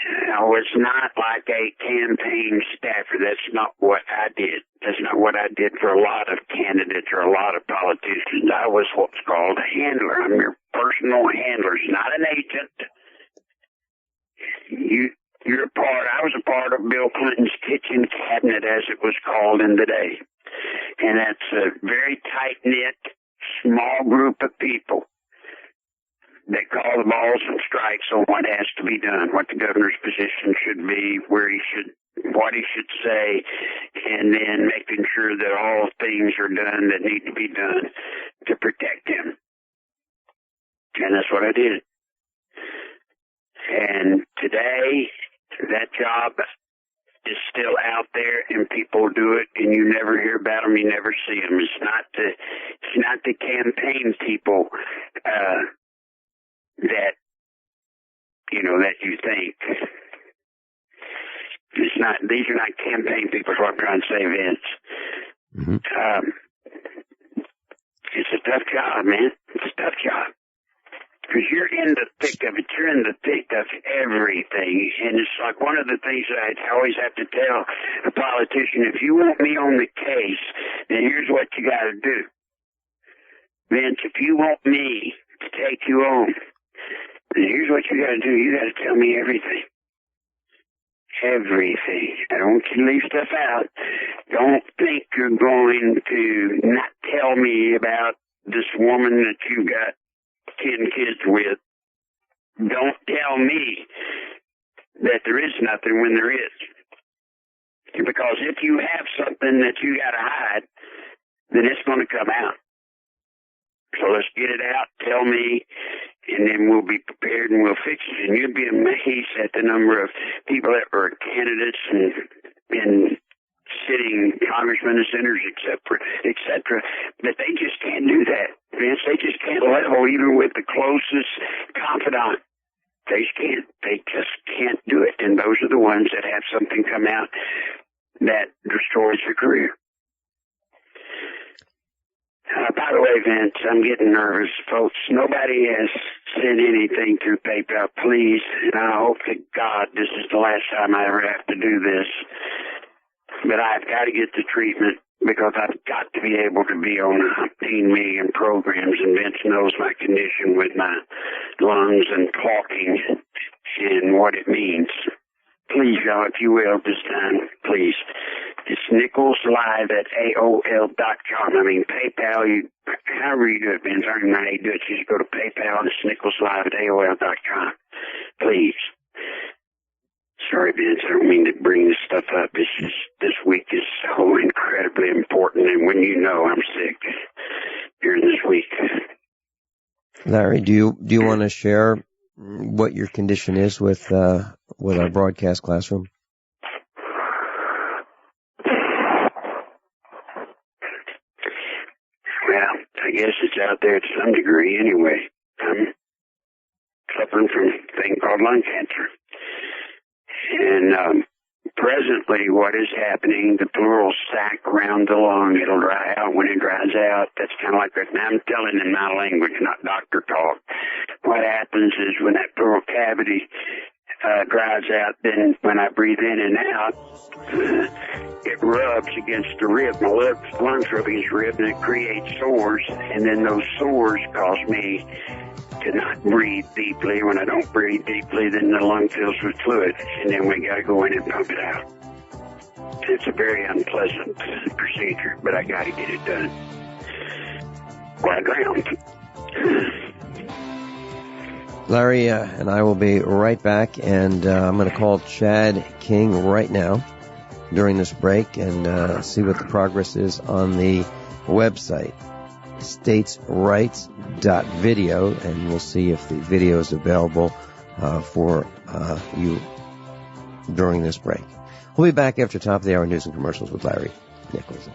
I was not like a campaign staffer. That's not what I did. That's not what I did for a lot of candidates or a lot of politicians. I was what's called a handler. I'm your personal handler, not an agent. I was a part of Bill Clinton's kitchen cabinet, as it was called in the day. And that's a very tight-knit, small group of people that call the balls and strikes on what has to be done, what the governor's position should be, what he should say, and then making sure that all things are done that need to be done to protect him. And that's what I did. And today, that job is still out there, and people do it, and you never hear about them, you never see them. It's not the campaign people that you think. These are not campaign people, is what I'm trying to say, Vince. Mm-hmm. It's a tough job, man. It's a tough job. Because you're in the thick of it. You're in the thick of everything. And it's like one of the things that I always have to tell a politician, if you want me on the case, then here's what you got to do. Vince, if you want me to take you on, then here's what you got to do. You got to tell me everything. Everything. I don't want you to leave stuff out. Don't think you're going to not tell me about this woman that you got 10 kids with. Don't tell me that there is nothing when there is. Because if you have something that you got to hide, then it's going to come out. So let's get it out, tell me, and then we'll be prepared and we'll fix it. And you'll be amazed at the number of people that are candidates and sitting congressmen and senators, et cetera, that they just can't do that. Vince, they just can't level even with the closest confidant. They just can't do it. And those are the ones that have something come out that destroys their career. By the way, Vince, I'm getting nervous, folks. Nobody has sent anything through PayPal, please. And I hope to God this is the last time I ever have to do this. But I've got to get the treatment because I've got to be able to be on 15 million programs. And Vince knows my condition with my lungs and talking and what it means. Please, y'all, if you will, this time, please. It's NicholsLive@AOL.com. I mean, PayPal, however you do it, Vince, I don't know how you do it. You just go to PayPal and it's NicholsLive@AOL.com. Please. Sorry, Vince, I don't mean to bring this stuff up. It's just, this week is so incredibly important, and when you know I'm sick during this week. Larry, do you want to share what your condition is with our broadcast classroom? Well, I guess it's out there to some degree anyway. I'm suffering from a thing called lung cancer. And presently what is happening, the pleural sac around the lung, it'll dry out. When it dries out, that's kind of like that. Now I'm telling in my language, not doctor talk. What happens is when that pleural cavity dries out, then when I breathe in and out, it rubs against the rib. My lungs rub against the rib, and it creates sores. And then those sores cause me to not breathe deeply. When I don't breathe deeply, then the lung fills with fluid, and then we got to go in and pump it out. It's a very unpleasant procedure, but I got to get it done. Or I drowned. Larry and I will be right back, and I'm going to call Chad King right now during this break and see what the progress is on the website, statesrights.video, and we'll see if the video is available for you during this break. We'll be back after top of the hour news and commercials with Larry Nichols.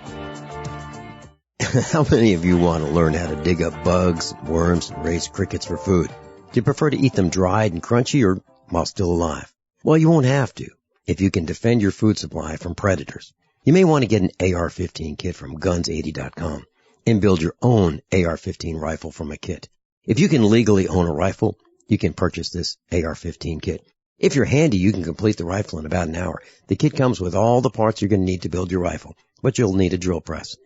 How many of you want to learn how to dig up bugs, worms, and raise crickets for food? Do you prefer to eat them dried and crunchy or while still alive? Well, you won't have to if you can defend your food supply from predators. You may want to get an AR-15 kit from guns80.com and build your own AR-15 rifle from a kit. If you can legally own a rifle, you can purchase this AR-15 kit. If you're handy, you can complete the rifle in about an hour. The kit comes with all the parts you're going to need to build your rifle, but you'll need a drill press.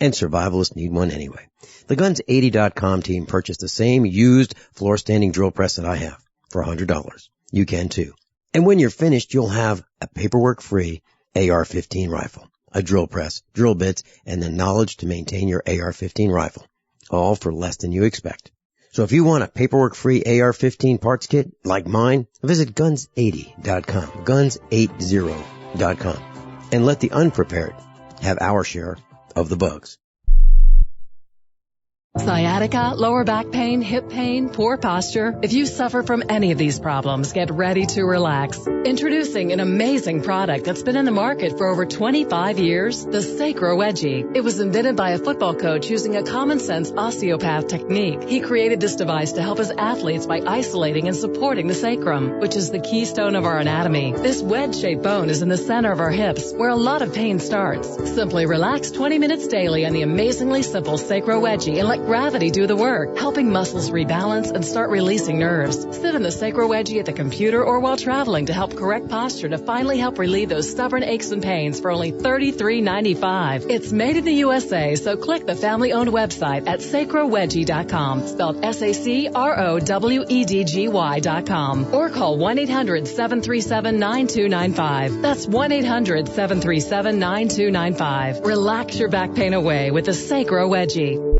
And survivalists need one anyway. The Guns80.com team purchased the same used floor-standing drill press that I have for $100. You can too. And when you're finished, you'll have a paperwork-free AR-15 rifle, a drill press, drill bits, and the knowledge to maintain your AR-15 rifle, all for less than you expect. So if you want a paperwork-free AR-15 parts kit like mine, visit Guns80.com, Guns80.com, and let the unprepared have our share of the bugs. Sciatica, lower back pain, hip pain, poor posture. If you suffer from any of these problems, get ready to relax. Introducing an amazing product that's been in the market for over 25 years, the Sacro Wedgie. It was invented by a football coach using a common-sense osteopath technique. He created this device to help his athletes by isolating and supporting the sacrum, which is the keystone of our anatomy. This wedge-shaped bone is in the center of our hips, where a lot of pain starts. Simply relax 20 minutes daily on the amazingly simple Sacro Wedgie and let gravity do the work, helping muscles rebalance and start releasing nerves. Sit in the Sacro Wedgie at the computer or while traveling to help correct posture to finally help relieve those stubborn aches and pains for only $33.95. It's made in the USA, so click the family-owned website at sacrowedgie.com, spelled SACROWEDGY.com, or call 1-800-737-9295. That's 1-800-737-9295. Relax your back pain away with the Sacro Wedgie.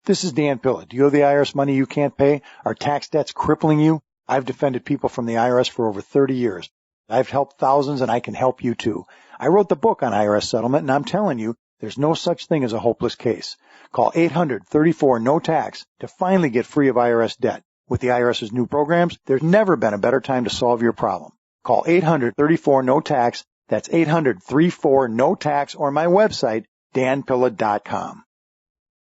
This is Dan Pilla. Do you owe the IRS money you can't pay? Are tax debts crippling you? I've defended people from the IRS for over 30 years. I've helped thousands, and I can help you too. I wrote the book on IRS settlement, and I'm telling you, there's no such thing as a hopeless case. Call 800-34-NO-TAX to finally get free of IRS debt. With the IRS's new programs, there's never been a better time to solve your problem. Call 800-34-NO-TAX. That's 800-34-NO-TAX, or my website, danpilla.com.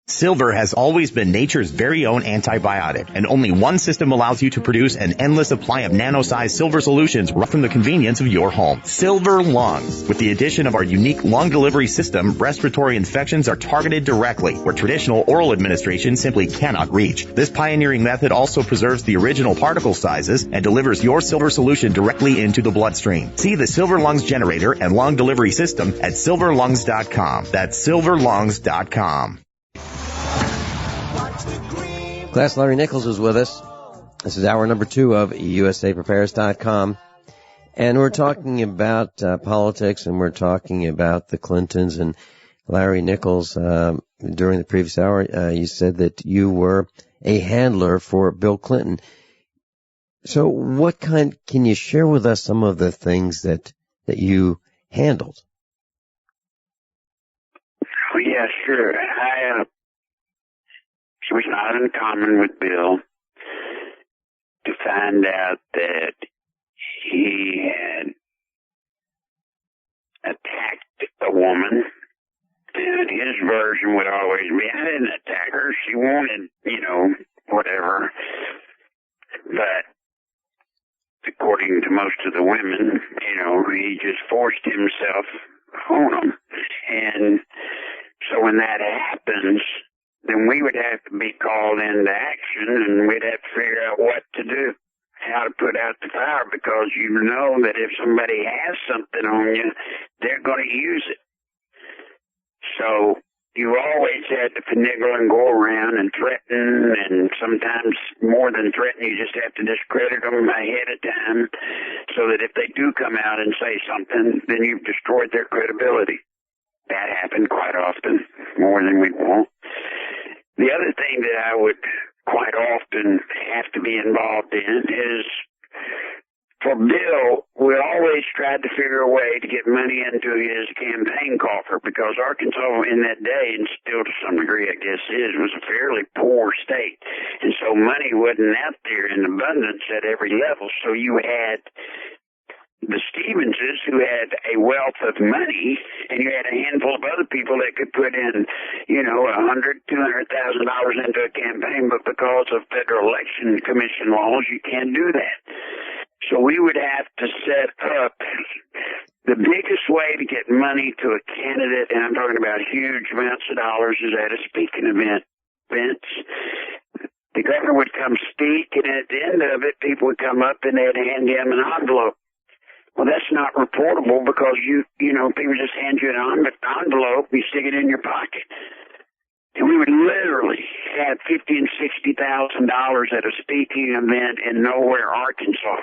Silver has always been nature's very own antibiotic, and only one system allows you to produce an endless supply of nano-sized silver solutions right from the convenience of your home. Silver Lungs. With the addition of our unique lung delivery system, respiratory infections are targeted directly, where traditional oral administration simply cannot reach. This pioneering method also preserves the original particle sizes and delivers your silver solution directly into the bloodstream. See the Silver Lungs generator and lung delivery system at silverlungs.com. That's silverlungs.com. Class Larry Nichols is with us. This is hour number 2 of USAPrepares.com. And we're talking about politics, and we're talking about the Clintons. And Larry Nichols, during the previous hour, you said that you were a handler for Bill Clinton. So can you share with us some of the things that you handled? Oh, yeah, sure. It was not uncommon with Bill to find out that he had attacked a woman, and his version would always be, I didn't attack her, she wanted, whatever. But according to most of the women, he just forced himself on them. And so when that happens, then we would have to be called into action, and we'd have to figure out what to do, how to put out the fire, because you know that if somebody has something on you, they're going to use it. So you always had to finagle and go around and threaten, and sometimes more than threaten, you just have to discredit them ahead of time, so that if they do come out and say something, then you've destroyed their credibility. That happened quite often, more than we want. The other thing that I would quite often have to be involved in is, for Bill, we always tried to figure a way to get money into his campaign coffer, because Arkansas in that day, and still to some degree I guess is, was a fairly poor state. And so money wasn't out there in abundance at every level. So you had the Stevenses, who had a wealth of money, and you had a handful of other people that could put in, $100,000, $200,000 into a campaign, but because of Federal Election Commission laws, you can't do that. So we would have to set up the biggest way to get money to a candidate, and I'm talking about huge amounts of dollars, is at a speaking event. The governor would come speak, and at the end of it, people would come up and they'd hand him an envelope. Well, that's not reportable, because people just hand you an envelope, you stick it in your pocket. And we would literally have $50,000 and $60,000 at a speaking event in nowhere, Arkansas,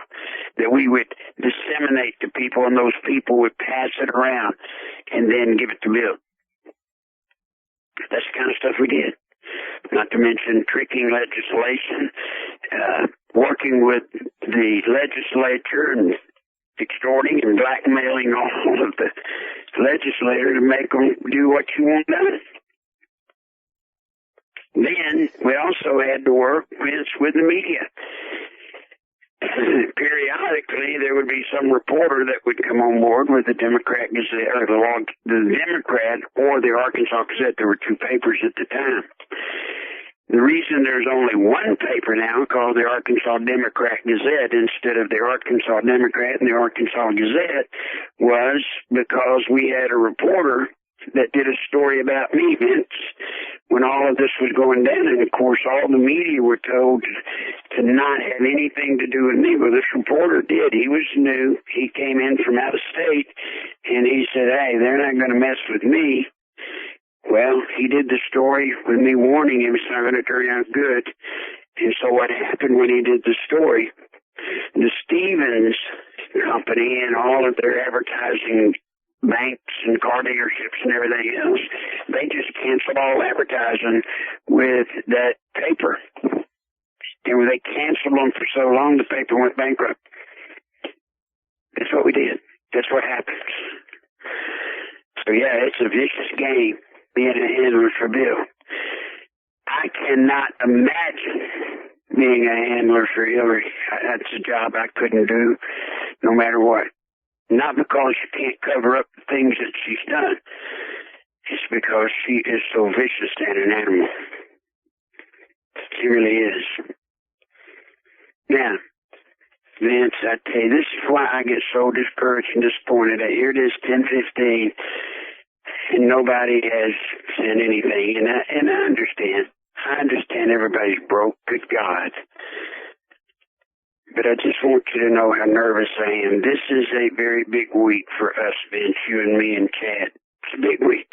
that we would disseminate to people, and those people would pass it around and then give it to Bill. That's the kind of stuff we did. Not to mention tricking legislation, working with the legislature and extorting and blackmailing all of the legislators to make them do what you want done. Then we also had to work with the media. Periodically, there would be some reporter that would come on board with the Democrat Gazette, or the Democrat or the Arkansas Gazette. There were two papers at the time. The reason there's only one paper now called the Arkansas Democrat Gazette instead of the Arkansas Democrat and the Arkansas Gazette was because we had a reporter that did a story about me, Vince, when all of this was going down. And, of course, all the media were told to not have anything to do with me. Well, this reporter did. He was new. He came in from out of state, and he said, hey, they're not going to mess with me. Well, he did the story with me warning him it's not going to turn out good. And so what happened when he did the story, the Stevens Company and all of their advertising banks and car dealerships and everything else, they just canceled all advertising with that paper. And when they canceled them for so long, the paper went bankrupt. That's what we did. That's what happened. So yeah, it's a vicious game being a handler for Bill. I cannot imagine being a handler for Hillary. That's a job I couldn't do no matter what. Not because she can't cover up the things that she's done. It's because she is so vicious and an animal. She really is. Now, Vince, I tell you, this is why I get so discouraged and disappointed. Here it is, 10:15, and nobody has said anything. And I understand. I understand everybody's broke. Good God. But I just want you to know how nervous I am. This is a very big week for us, Vince, you and me and Chad. It's a big week.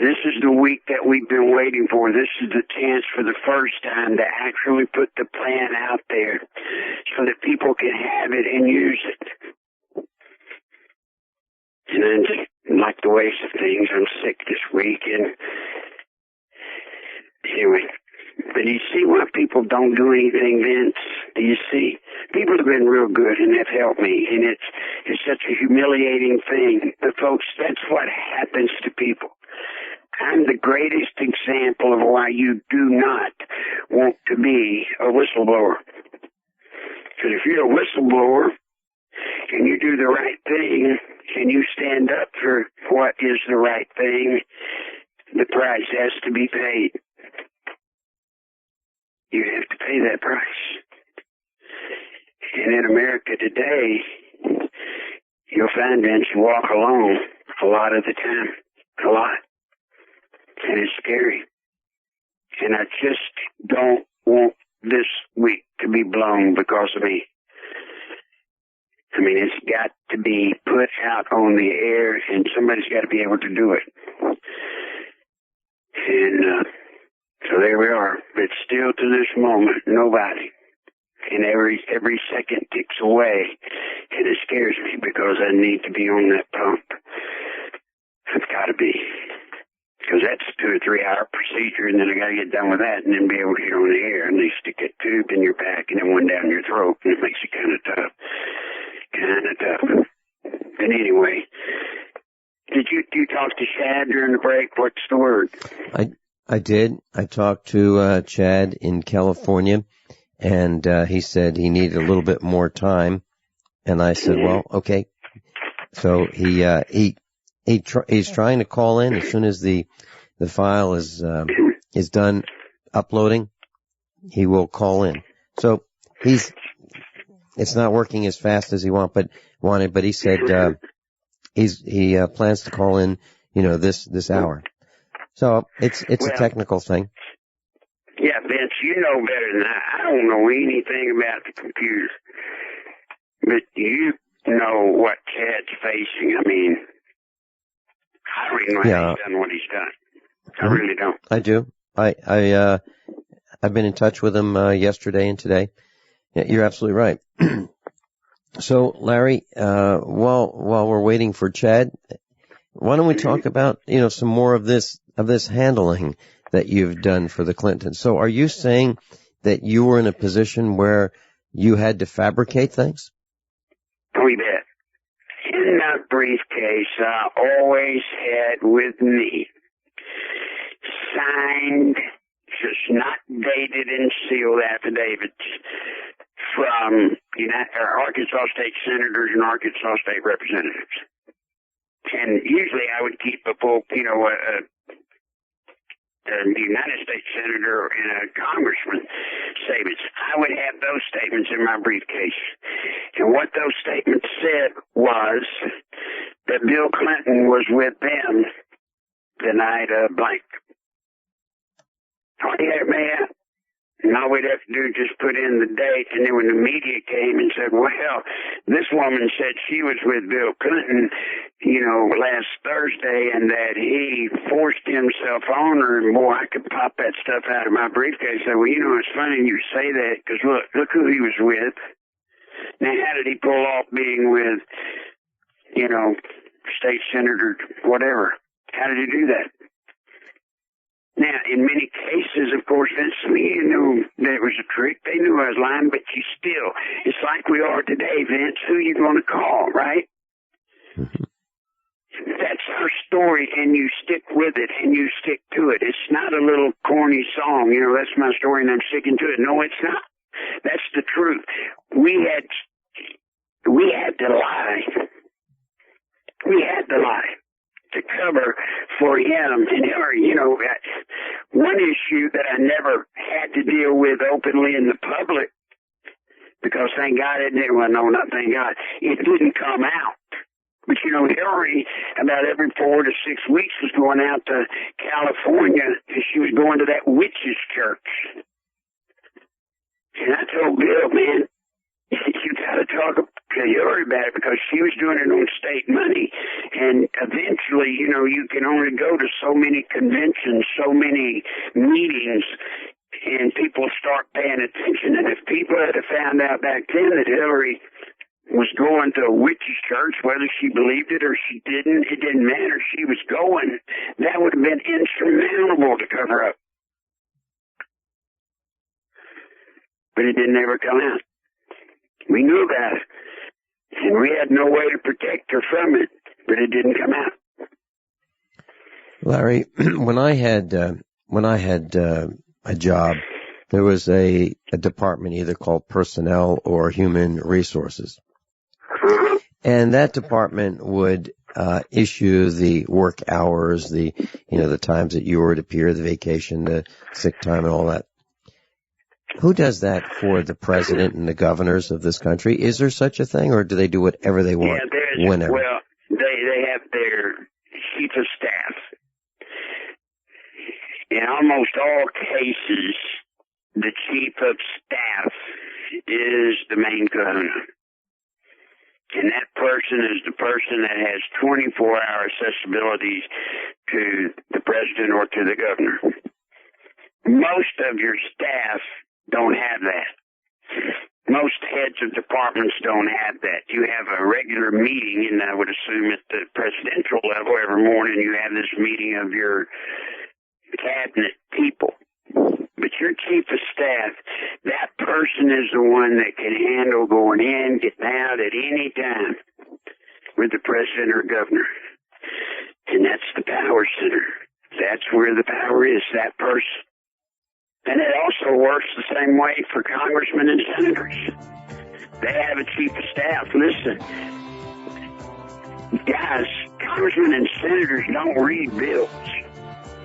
This is the week that we've been waiting for. This is the chance for the first time to actually put the plan out there so that people can have it and use it. And I just like the ways of things. I'm sick this week. And anyway, but you see why people don't do anything, Vince? Do you see? People have been real good and have helped me, and it's such a humiliating thing. But folks, that's what happens to people. I'm the greatest example of why you do not want to be a whistleblower. Because if you're a whistleblower and you do the right thing and you stand up for what is the right thing, the price has to be paid. You have to pay that price. And in America today, you'll find, Vince, you walk alone a lot of the time. A lot. And it's scary. And I just don't want this week to be blown because of me. I mean, it's got to be put out on the air, and somebody's got to be able to do it. And so there we are. But still to this moment, nobody. And every second ticks away, and it scares me because I need to be on that pump. I've got to be. Because that's 2 or 3-hour procedure, and then I got to get done with that and then be able to get on the air. And they stick a tube in your back and then one down your throat, and it makes it kind of tough. But anyway, did you talk to Chad during the break? What's the word? I did. I talked to Chad in California, and he said he needed a little bit more time. And I said, well, okay. So he's trying to call in as soon as the file is done uploading. He will call in. So it's not working as fast as he wanted, but he said he plans to call in, this hour. So it's a technical thing. Yeah, Vince, you know better than I don't know anything about the computer. But you know what Chad's facing. I mean, I don't even know how he's done what he's done. I really don't. I do. I've been in touch with him yesterday and today. Yeah, you're absolutely right. So, Larry, while we're waiting for Chad, why don't we talk about some more of this handling that you've done for the Clintons? So, are you saying that you were in a position where you had to fabricate things? We bet. In that briefcase, I always had with me signed, just not dated and sealed affidavits from Arkansas State Senators and Arkansas State Representatives. And usually I would keep a full, a United States Senator and a Congressman statements. I would have those statements in my briefcase. And what those statements said was that Bill Clinton was with them the night of blank. Oh, yeah, man. And all we'd have to do is just put in the date, and then when the media came and said, well, this woman said she was with Bill Clinton, last Thursday, and that he forced himself on her, and boy, I could pop that stuff out of my briefcase. I said, well, it's funny you say that, because look who he was with. Now, how did he pull off being with, state senator, whatever? How did he do that? Now, in many cases, of course, Vince, you knew that it was a trick. They knew I was lying, but you still, it's like we are today, Vince. Who you going to call, right? Mm-hmm. That's our story, and you stick with it, and you stick to it. It's not a little corny song, that's my story, and I'm sticking to it. No, it's not. That's the truth. We had to lie. We had to lie to cover for him. And, one issue that I never had to deal with openly in the public, because thank God it didn't, well, no, not thank God, it didn't come out. But, Hillary, about every 4 to 6 weeks, was going out to California, and she was going to that witch's church. And I told Bill, man, you got to talk to Hillary about it, because she was doing it on state money. And eventually, you can only go to so many conventions, so many meetings, and people start paying attention. And if people had found out back then that Hillary was going to a witch's church, whether she believed it or she didn't, it didn't matter. She was going. That would have been insurmountable to cover up. But it didn't ever come out. We knew about it, and we had no way to protect her from it, but it didn't come out. Larry, when I had a job, there was a department either called Personnel or Human Resources, and that department would issue the work hours, the times that you were to appear, the vacation, the sick time, and all that. Who does that for the president and the governors of this country? Is there such a thing, or do they do whatever they want, whenever? Well, they have their chief of staff. In almost all cases, the chief of staff is the main kahuna. And that person is the person that has 24-hour accessibility to the president or to the governor. Most of your staff don't have that. Most heads of departments don't have that. You have a regular meeting, and I would assume at the presidential level every morning you have this meeting of your cabinet people. But your chief of staff, that person is the one that can handle going in, getting out at any time with the president or governor. And that's the power center. That's where the power is, that person. And it also works the same way for congressmen and senators. They have a chief of staff. Listen, guys, congressmen and senators don't read bills.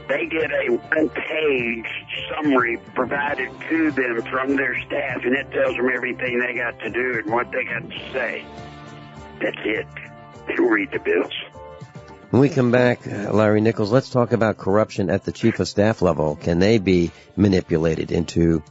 They get a one-page summary provided to them from their staff, and it tells them everything they got to do and what they got to say. That's it. They don't read the bills. When we come back, Larry Nichols, let's talk about corruption at the chief of staff level. Can they be manipulated into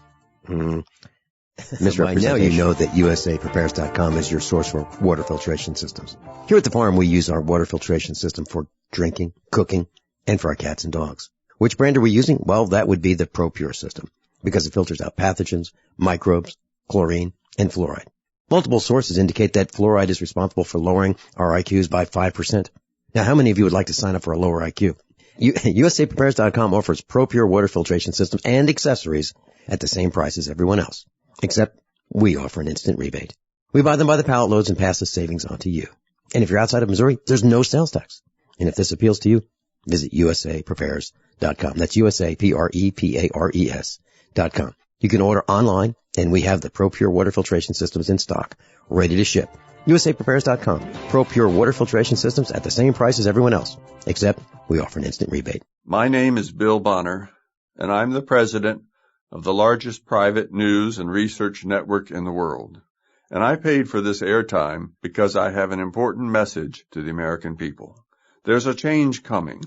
misrepresentation? By now you know that USAPrepares.com is your source for water filtration systems. Here at the farm, we use our water filtration system for drinking, cooking, and for our cats and dogs. Which brand are we using? Well, that would be the ProPure system, because it filters out pathogens, microbes, chlorine, and fluoride. Multiple sources indicate that fluoride is responsible for lowering our IQs by 5%. Now, how many of you would like to sign up for a lower IQ? USAPrepares.com offers ProPure water filtration systems and accessories at the same price as everyone else, except we offer an instant rebate. We buy them by the pallet loads and pass the savings on to you. And if you're outside of Missouri, there's no sales tax. And if this appeals to you, visit USAPrepares.com. That's USAPrepares.com. You can order online, and we have the ProPure water filtration systems in stock, ready to ship. USAPrepares.com. ProPure water filtration systems at the same price as everyone else, except we offer an instant rebate. My name is Bill Bonner, and I'm the president of the largest private news and research network in the world. And I paid for this airtime because I have an important message to the American people. There's a change coming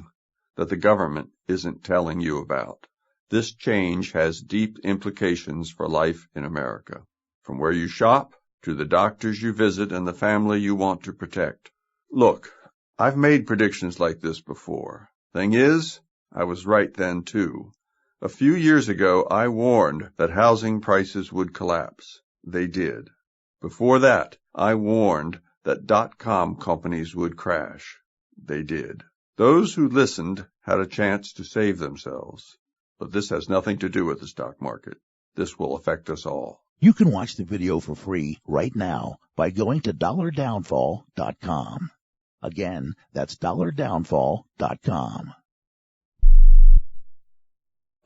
that the government isn't telling you about. This change has deep implications for life in America, from where you shop to the doctors you visit and the family you want to protect. Look, I've made predictions like this before. Thing is, I was right then too. A few years ago, I warned that housing prices would collapse. They did. Before that, I warned that .com companies would crash. They did. Those who listened had a chance to save themselves. But this has nothing to do with the stock market. This will affect us all. You can watch the video for free right now by going to $downfall.com. Again, that's $downfall.com.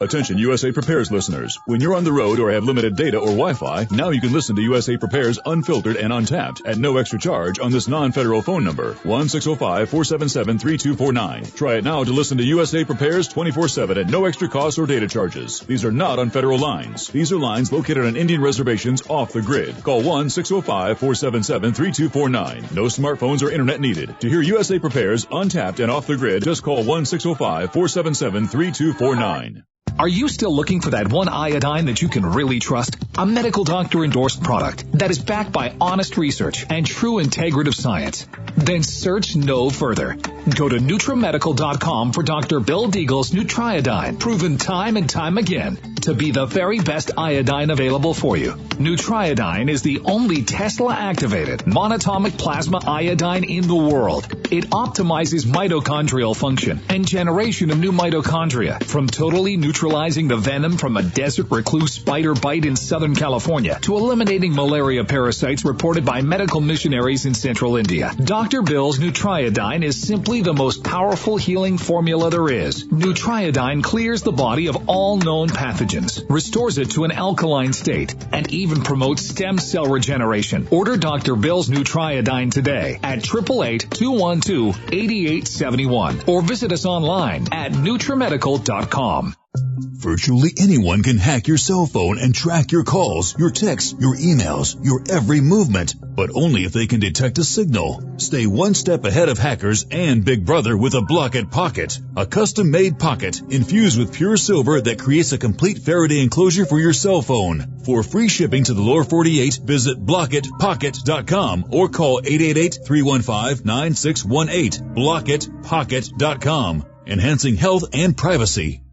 Attention USA Prepares listeners. When you're on the road or have limited data or Wi-Fi, now you can listen to USA Prepares unfiltered and untapped at no extra charge on this non-federal phone number, 1-605-477-3249. Try it now to listen to USA Prepares 24/7 at no extra cost or data charges. These are not on federal lines. These are lines located on Indian reservations off the grid. Call 1-605-477-3249. No smartphones or internet needed. To hear USA Prepares untapped and off the grid, just call 1-605-477-3249. Are you still looking for that one iodine that you can really trust? A medical doctor endorsed product that is backed by honest research and true integrative science? Then search no further. Go to NutriMedical.com for Dr. Bill Deagle's Nutriodine, proven time and time again to be the very best iodine available for you. Nutriodine is the only Tesla-activated monatomic plasma iodine in the world. It optimizes mitochondrial function and generation of new mitochondria, from totally neutralizing the venom from a desert recluse spider bite in Southern California to eliminating malaria parasites reported by medical missionaries in Central India. Dr. Bill's Nutriodine is simply the most powerful healing formula there is. Nutriodine clears the body of all known pathogens, restores it to an alkaline state, and even promotes stem cell regeneration. Order Dr. Bill's Nutriodine today at 888-212-8871 or visit us online at NutriMedical.com. Virtually anyone can hack your cell phone and track your calls, your texts, your emails, your every movement, but only if they can detect a signal. Stay one step ahead of hackers and Big Brother with a Block-It Pocket, a custom-made pocket infused with pure silver that creates a complete Faraday enclosure for your cell phone. For free shipping to the lower 48, visit blockitpocket.com or call 888-315-9618, blockitpocket.com, enhancing health and privacy.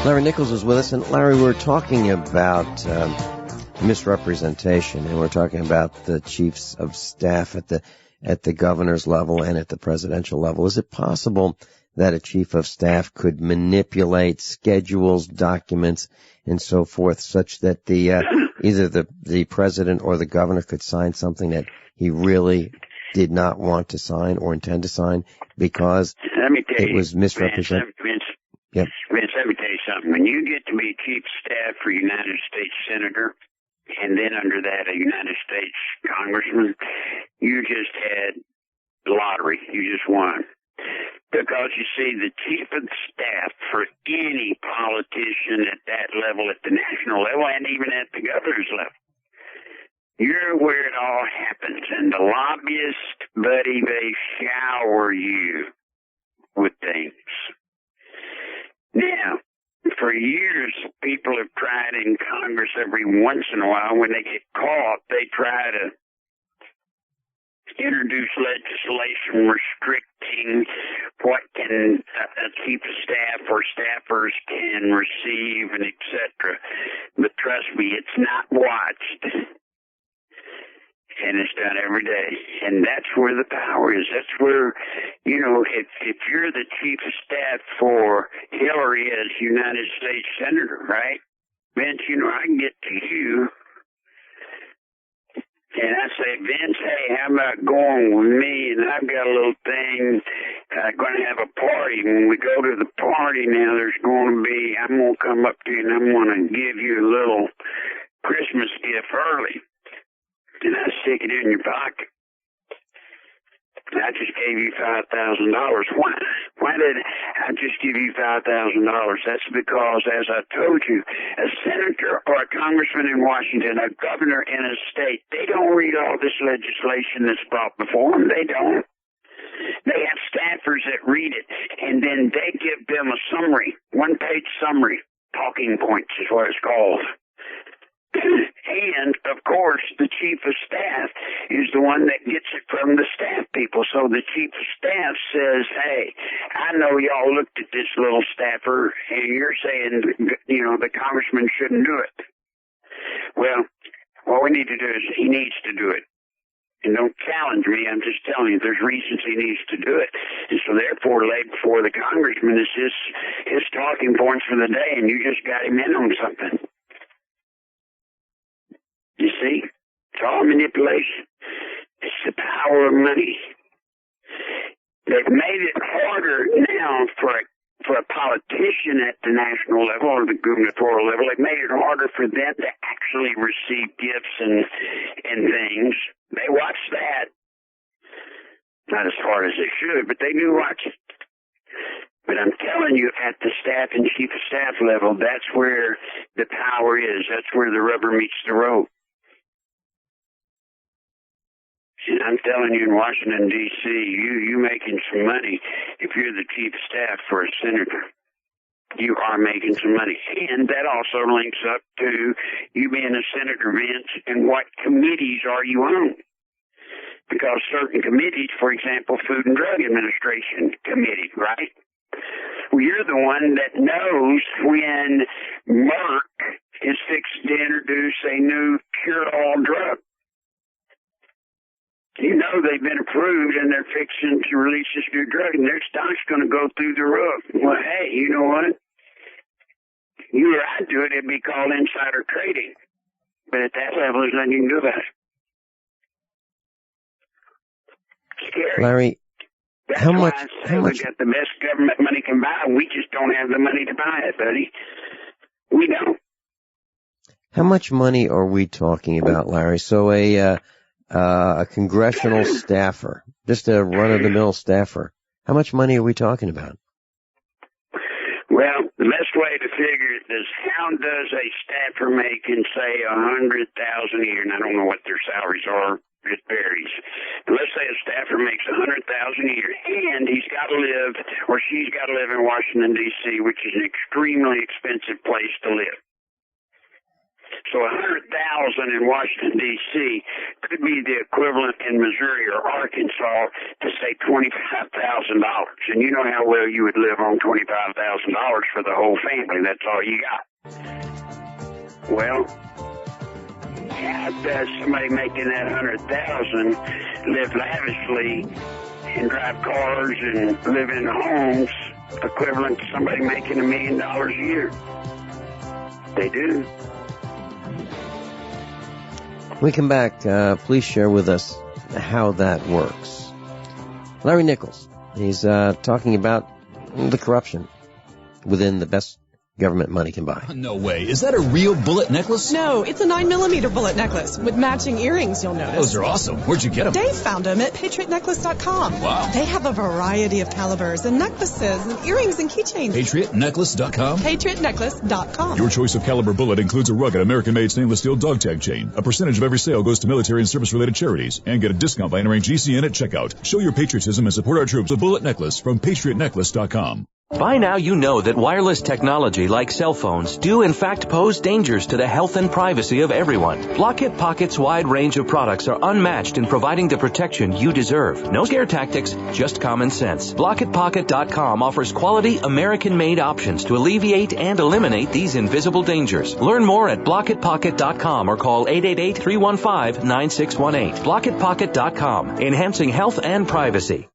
Larry Nichols is with us, and Larry, we're talking about misrepresentation, and we're talking about the chiefs of staff at the at the governor's level and at the presidential level. Is it possible that a chief of staff could manipulate schedules, documents, and so forth, such that either the president or the governor could sign something that he really did not want to sign or intend to sign because it was misrepresented? Vince, let me tell you something. When you get to be chief of staff for a United States senator, and then under that a United States congressman, you just had the lottery. You just won. Because, you see, the chief of staff for any politician at that level, at the national level, and even at the governor's level, you're where it all happens. And the lobbyists, buddy, they shower you with things. Now, for years, people have tried in Congress every once in a while, when they get caught, they try to introduce legislation restricting what can a chief of staff or staffers can receive and etc. But trust me, it's not watched. And it's done every day. And that's where the power is. That's where, you know, if you're the chief of staff for Hillary as United States Senator, right? Vince, you know, I can get to you and I say, Vince, hey, how about going with me? And I've got a little thing. I'm going to have a party. When we go to the party now, there's going to be, I'm going to come up to you and I'm going to give you a little Christmas gift early. And I stick it in your pocket. I just gave you $5,000. Why did I just give you $5,000? That's because, as I told you, a senator or a congressman in Washington, a governor in a state, they don't read all this legislation that's brought before them. They don't. They have staffers that read it, and then they give them a summary, one-page summary, talking points is what it's called. And, of course, the chief of staff is the one that gets it from the staff people. So the chief of staff says, hey, I know y'all looked at this little staffer, and you're saying, you know, the congressman shouldn't do it. Well, what we need to do is he needs to do it. And don't challenge me. I'm just telling you there's reasons he needs to do it. And so, therefore, laid before the congressman is his talking points for the day, and you just got him in on something. You see, it's all manipulation. It's the power of money. They've made it harder now for a politician at the national level or the gubernatorial level. They've made it harder for them to actually receive gifts and things. They watch that. Not as hard as they should, but they do watch it. But I'm telling you, at the staff and chief of staff level, that's where the power is. That's where the rubber meets the road. And I'm telling you, in Washington, D.C., you making some money if you're the chief of staff for a senator. You are making some money. And that also links up to you being a senator, Vince, and what committees are you on? Because certain committees, for example, Food and Drug Administration Committee, right? Well, you're the one that knows when Merck is fixed to introduce a new cure-all drug. You know they've been approved and they're fixing to release this new drug, and their stock's going to go through the roof. Well, hey, you know what? You or I do it, it'd be called insider trading. But at that level, there's nothing you can do about it. Scary. Larry, That's how why much? I say we got the best government money can buy. We just don't have the money to buy it, buddy. We don't. How much money are we talking about, Larry? So a congressional staffer, just a run-of-the-mill staffer, how much money are we talking about? Well, the best way to figure it is how does a staffer make in, say, $100,000 a year? And I don't know what their salaries are. It varies. But let's say a staffer makes $100,000 a year, and he's got to live, or she's got to live in Washington, D.C., which is an extremely expensive place to live. So $100,000 in Washington, D.C. could be the equivalent in Missouri or Arkansas to, say, $25,000. And you know how well you would live on $25,000 for the whole family. That's all you got. Well, how does somebody making that 100,000 live lavishly and drive cars and live in homes equivalent to somebody making $1 million a year? They do. When we come back, please share with us how that works. Larry Nichols, he's talking about the corruption within the best government money can buy. No way. Is that a real bullet necklace? No, it's a 9mm bullet necklace with matching earrings, you'll notice. Those are awesome. Where'd you get them? Dave found them at PatriotNecklace.com. Wow. They have a variety of calibers and necklaces and earrings and keychains. PatriotNecklace.com? PatriotNecklace.com. Your choice of caliber bullet includes a rugged American-made stainless steel dog tag chain. A percentage of every sale goes to military and service-related charities. And get a discount by entering GCN at checkout. Show your patriotism and support our troops with a bullet necklace from PatriotNecklace.com. By now you know that wireless technology like cell phones do in fact pose dangers to the health and privacy of everyone. Blockit Pocket's wide range of products are unmatched in providing the protection you deserve. No scare tactics, just common sense. BlockitPocket.com offers quality American-made options to alleviate and eliminate these invisible dangers. Learn more at BlockitPocket.com or call 888-315-9618. BlockitPocket.com, enhancing health and privacy.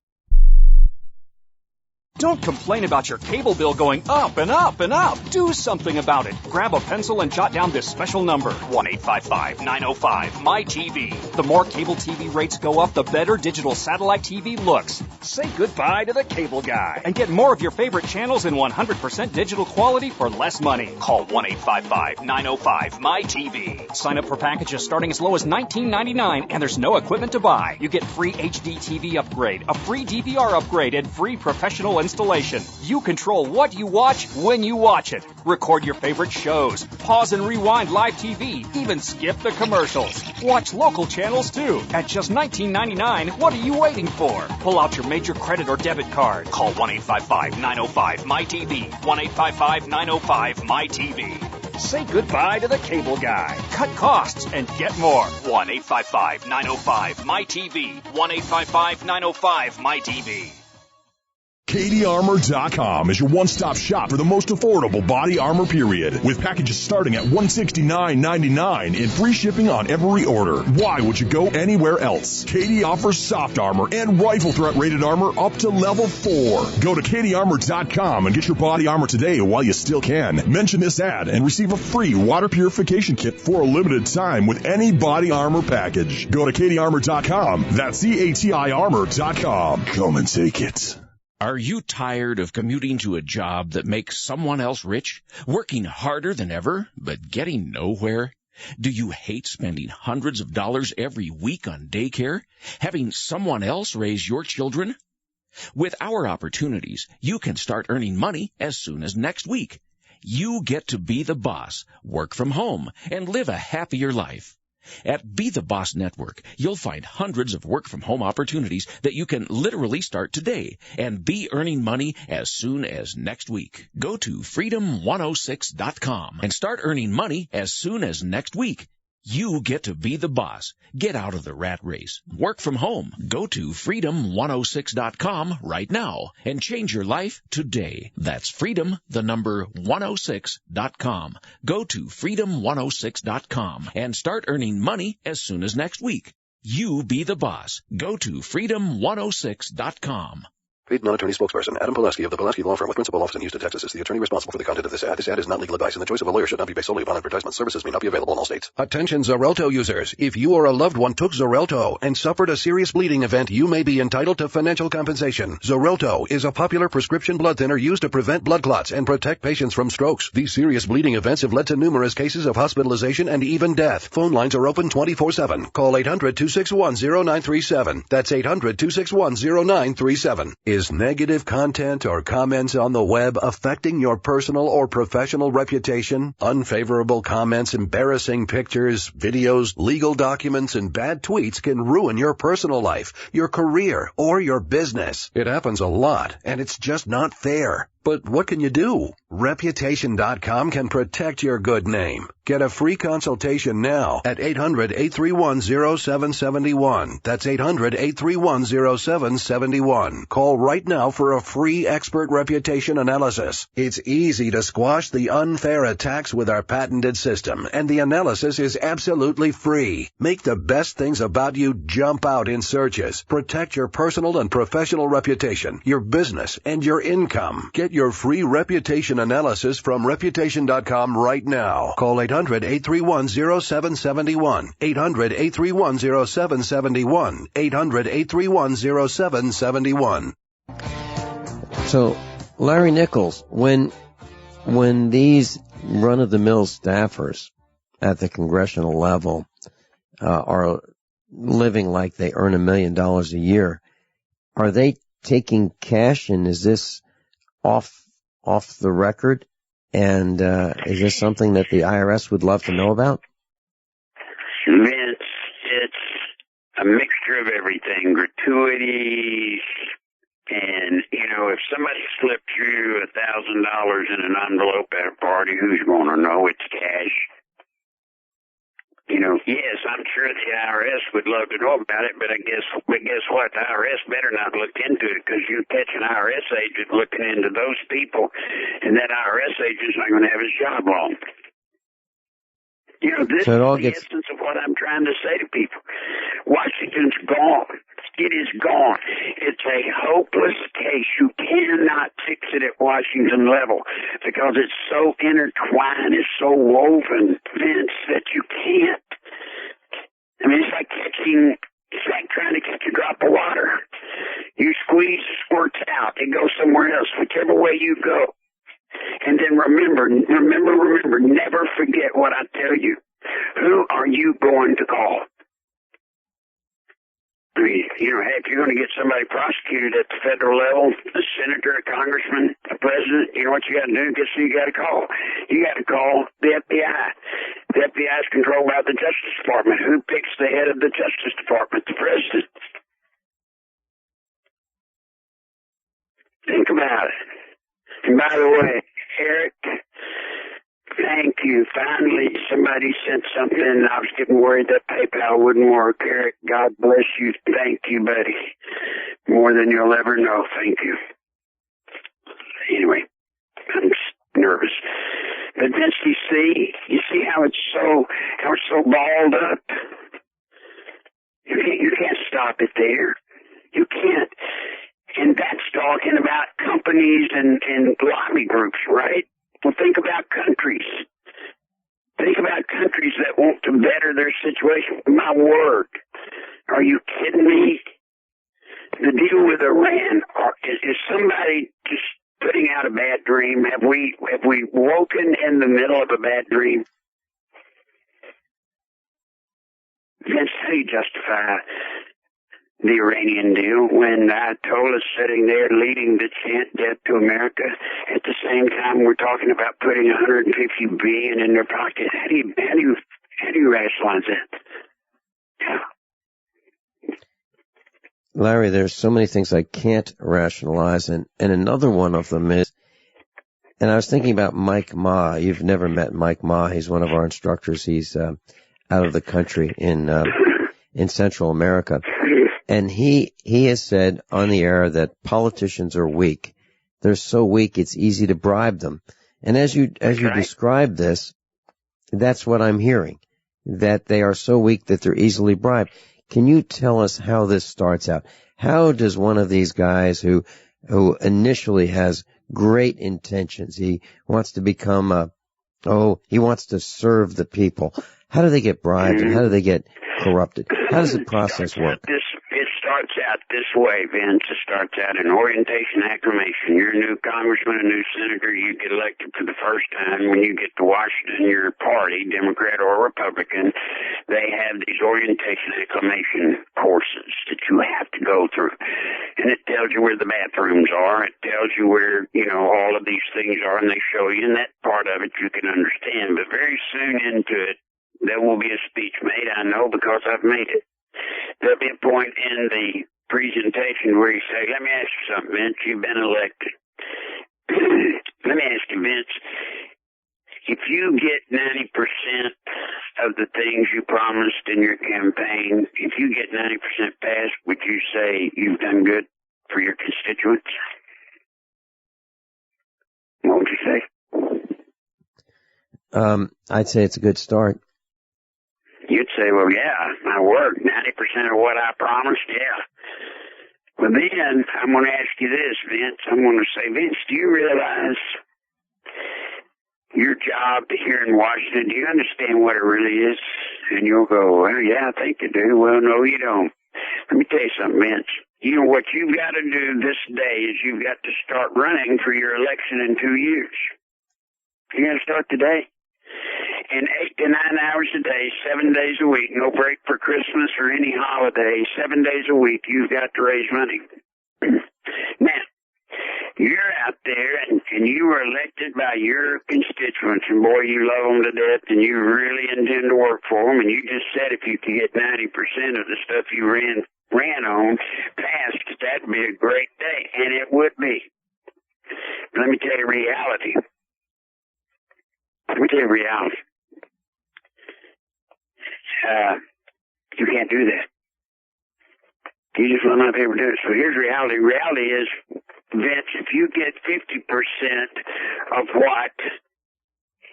Don't complain about your cable bill going up and up and up. Do something about it. Grab a pencil and jot down this special number, 1-855-905-MY-TV. The more cable TV rates go up, the better digital satellite TV looks. Say goodbye to the cable guy and get more of your favorite channels in 100% digital quality for less money. Call 1-855-905-MY-TV. Sign up for packages starting as low as $19.99, and there's no equipment to buy. You get free HD TV upgrade, a free DVR upgrade, and free professional installation. You control what you watch when you watch it. Record your favorite shows, pause and rewind live TV, even skip the commercials. Watch local channels too. At just $19.99, what are you waiting for? Pull out your major credit or debit card. Call 1-855-905-MY-TV. 1-855-905-MY-TV. Say goodbye to the cable guy. Cut costs and get more. 1-855-905-MY-TV. 1-855-905-MY-TV. KDArmor.com is your one-stop shop for the most affordable body armor, period. With packages starting at $169.99 and free shipping on every order. Why would you go anywhere else? KD offers soft armor and rifle threat rated armor up to level 4. Go to KDArmor.com and get your body armor today while you still can. Mention this ad and receive a free water purification kit for a limited time with any body armor package. Go to KDArmor.com. That's CATI-armor.com. Come and take it. Are you tired of commuting to a job that makes someone else rich, working harder than ever, but getting nowhere? Do you hate spending hundreds of dollars every week on daycare, having someone else raise your children? With our opportunities, you can start earning money as soon as next week. You get to be the boss, work from home, and live a happier life. At Be the Boss Network, you'll find hundreds of work-from-home opportunities that you can literally start today and be earning money as soon as next week. Go to freedom106.com and start earning money as soon as next week. You get to be the boss. Get out of the rat race. Work from home. Go to freedom106.com right now and change your life today. That's freedom, the number 106.com. Go to freedom106.com and start earning money as soon as next week. You be the boss. Go to freedom106.com. Paid non-attorney spokesperson Adam Pulaski of the Pulaski Law Firm with principal office in Houston, Texas is the attorney responsible for the content of this ad. This ad is not legal advice, and the choice of a lawyer should not be based solely upon advertisement. Services may not be available in all states. Attention Xarelto users. If you or a loved one took Xarelto and suffered a serious bleeding event, you may be entitled to financial compensation. Xarelto is a popular prescription blood thinner used to prevent blood clots and protect patients from strokes. These serious bleeding events have led to numerous cases of hospitalization and even death. Phone lines are open 24/7. Call 800-261-0937. That's 800-261-0937. Is negative content or comments on the web affecting your personal or professional reputation? Unfavorable comments, embarrassing pictures, videos, legal documents, and bad tweets can ruin your personal life, your career, or your business. It happens a lot, and it's just not fair. But what can you do? Reputation.com can protect your good name. Get a free consultation now at 800-831-0771. That's 800-831-0771. Call right now for a free expert reputation analysis. It's easy to squash the unfair attacks with our patented system, and the analysis is absolutely free. Make the best things about you jump out in searches. Protect your personal and professional reputation, your business, and your income. Get your free reputation analysis from Reputation.com right now. Call 800-831-0771. 800-831-0771. 800-831-0771. So, Larry Nichols, when these run-of-the-mill staffers at the congressional level are living like they earn $1 million a year, are they taking cash, and is this off the record? And is this something that the IRS would love to know about? Vince, it's a mixture of everything, gratuities, and, if somebody slipped you $1,000 in an envelope at a party, who's going to know it's cash? Yes, I'm sure the IRS would love to know about it, but guess what? The IRS better not look into it, because you catch an IRS agent looking into those people, and that IRS agent's not going to have his job long. This is the essence of what I'm trying to say to people. Washington's gone. It is gone. It's a hopeless case. You cannot fix it at Washington level because it's so intertwined, it's so woven, Vince, that you can't. I mean, it's like trying to catch a drop of water. You squeeze, it squirts out. It goes somewhere else, whichever way you go. And then remember, never forget what I tell you. Who are you going to call? I mean, if you're going to get somebody prosecuted at the federal level, a senator, a congressman, a president, you know what you got to do? Guess who you got to call? You got to call the FBI. The FBI is controlled by the Justice Department. Who picks the head of the Justice Department? The president. Think about it. And by the way, Eric, thank you. Finally, somebody sent something. I was getting worried that PayPal wouldn't work. Eric, God bless you. Thank you, buddy. More than you'll ever know. Thank you. Anyway, I'm just nervous. But this, you see how it's so balled up? You can't stop it there. You can't. And that's talking about companies and lobby groups, right? Well, think about countries. Think about countries that want to better their situation. My word. Are you kidding me? The deal with Iran, is somebody just putting out a bad dream? Have we woken in the middle of a bad dream? Vince, how do you justify the Iranian deal when Ayatollah's sitting there leading the chant death to America? At the same time, we're talking about putting $150 billion in their pocket. How do you rationalize that? Yeah. Larry, there's so many things I can't rationalize, and another one of them is, and I was thinking about Mike Ma. You've never met Mike Ma. He's one of our instructors. He's out of the country in Central America. And he has said on the air that politicians are weak. They're so weak it's easy to bribe them. And as you describe this, that's what I'm hearing, that they are so weak that they're easily bribed. Can you tell us how this starts out? How does one of these guys who initially has great intentions, he wants to become he wants to serve the people. How do they get bribed and how do they get corrupted? How does the process work? It starts out this way, Vince. It starts out in orientation acclamation. You're a new congressman, a new senator. You get elected for the first time. When you get to Washington, your party, Democrat or Republican, they have these orientation acclamation courses that you have to go through. And it tells you where the bathrooms are. It tells you where, all of these things are, and they show you. And that part of it you can understand. But very soon into it, there will be a speech made. I know because I've made it. There'll be a point in the presentation where you say, let me ask you something, Vince. You've been elected. Let me ask you, Vince, if you get 90% of the things you promised in your campaign, if you get 90% passed, would you say you've done good for your constituents? What would you say? I'd say it's a good start. You'd say, well, yeah, I worked 90% of what I promised, yeah. Well, then I'm going to ask you this, Vince. I'm going to say, Vince, do you realize your job here in Washington, do you understand what it really is? And you'll go, well, yeah, I think I do. Well, no, you don't. Let me tell you something, Vince. You know what you've got to do this day is you've got to start running for your election in 2 years. You got to start today. And 8 to 9 hours a day, 7 days a week, no break for Christmas or any holiday, 7 days a week, you've got to raise money. Now, you're out there and you were elected by your constituents, and boy, you love them to death and you really intend to work for them, and you just said if you could get 90% of the stuff you ran on passed, that'd be a great day, and it would be. Let me tell you reality. You can't do that. You just will not be able to do it. So here's reality. Reality is, Vince, if you get 50% of what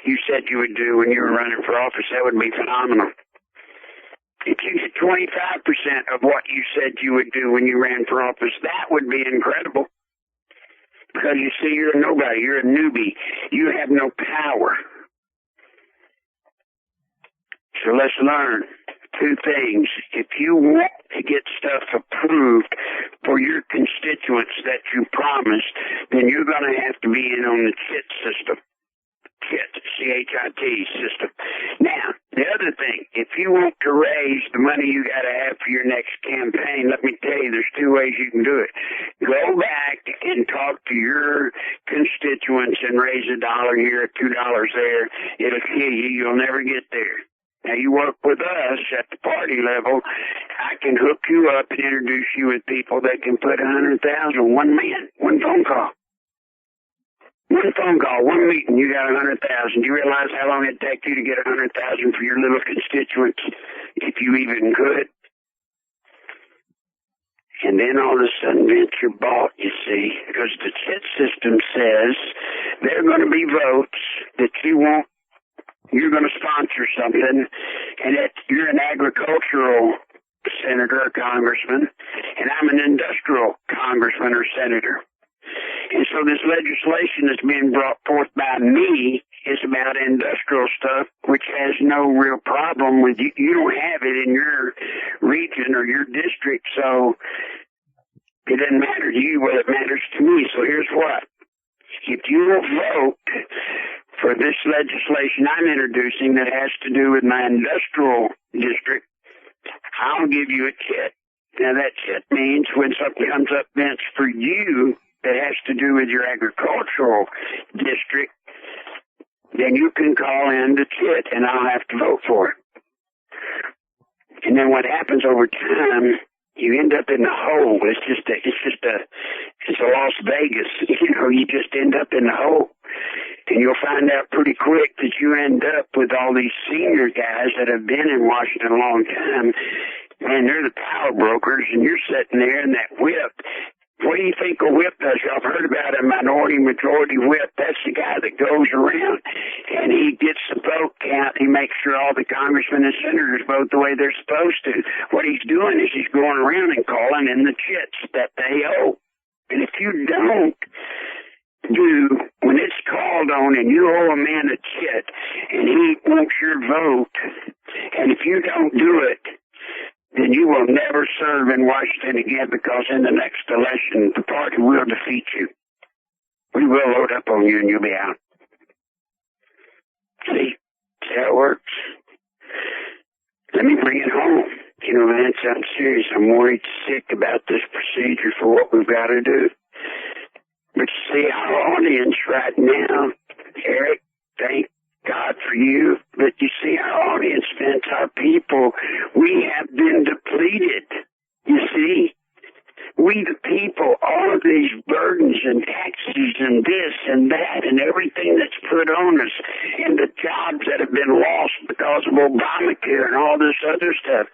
you said you would do when you were running for office, that would be phenomenal. If you get 25% of what you said you would do when you ran for office, that would be incredible. Because you see, you're a nobody. You're a newbie. You have no power. So let's learn two things. If you want to get stuff approved for your constituents that you promised, then you're going to have to be in on the CHIT system. CHIT, C-H-I-T system. Now, the other thing, if you want to raise the money you got to have for your next campaign, let me tell you, there's two ways you can do it. Go back and talk to your constituents and raise $1 here, $2 there. It'll kill you. You'll never get there. Now, you work with us at the party level, I can hook you up and introduce you with people that can put 100,000, one man, one phone call. One phone call, one meeting, you got 100,000. Do you realize how long it'd take you to get 100,000 for your little constituents, if you even could? And then all of a sudden, Vince, you're bought, you see, because the CHIT system says there are going to be votes that you want. You're going to sponsor something, and you're an agricultural senator or congressman, and I'm an industrial congressman or senator. And so this legislation that's being brought forth by me is about industrial stuff, which has no real problem with you. You don't have it in your region or your district, so it doesn't matter to you. Well, it matters to me. So here's what. If you will vote for this legislation I'm introducing that has to do with my industrial district, I'll give you a CHIT. Now, that CHIT means when something comes up, Vince, for you that has to do with your agricultural district, then you can call in the CHIT, and I'll have to vote for it. And then what happens over time, you end up in the hole. It's a Las Vegas. You just end up in the hole. And you'll find out pretty quick that you end up with all these senior guys that have been in Washington a long time, and they're the power brokers, and you're sitting there in that whip. What do you think a whip does? Y'all have heard about a minority-majority whip. That's the guy that goes around, and he gets the vote count. He makes sure all the congressmen and senators vote the way they're supposed to. What he's doing is he's going around and calling in the chits that they owe. And if you don't when it's called on and you owe a man a chit and he wants your vote, and if you don't do it, then you will never serve in Washington again, because in the next election, the party will defeat you. We will load up on you and you'll be out. See how it works? Let me bring it home. Vance, I'm serious. I'm worried sick about this procedure for what we've got to do. But you see, our audience right now, Eric, thank God for you. But you see, our audience, Vince, our people, we have been depleted. You see, we the people, all of these burdens and taxes wages and this and that and everything that's put on us and the jobs that have been lost because of Obamacare and all this other stuff.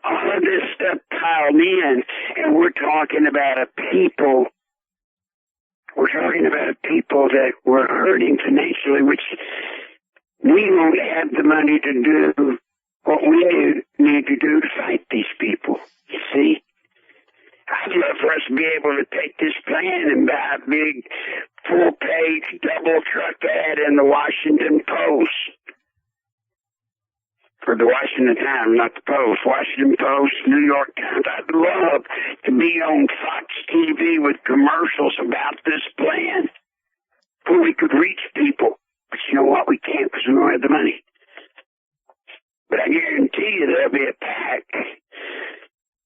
All of this stuff piled in, and we're talking about a people that were hurting financially, which we won't have the money to do what we need to do to fight these people, you see. I'd love for us to be able to take this plan and buy a big full-page double truck ad in the Washington Post. For the Washington Times, not the Post. Washington Post, New York Times. I'd love to be on Fox TV with commercials about this plan where we could reach people. But you know what? We can't because we don't have the money. But I guarantee you there'll be a pack.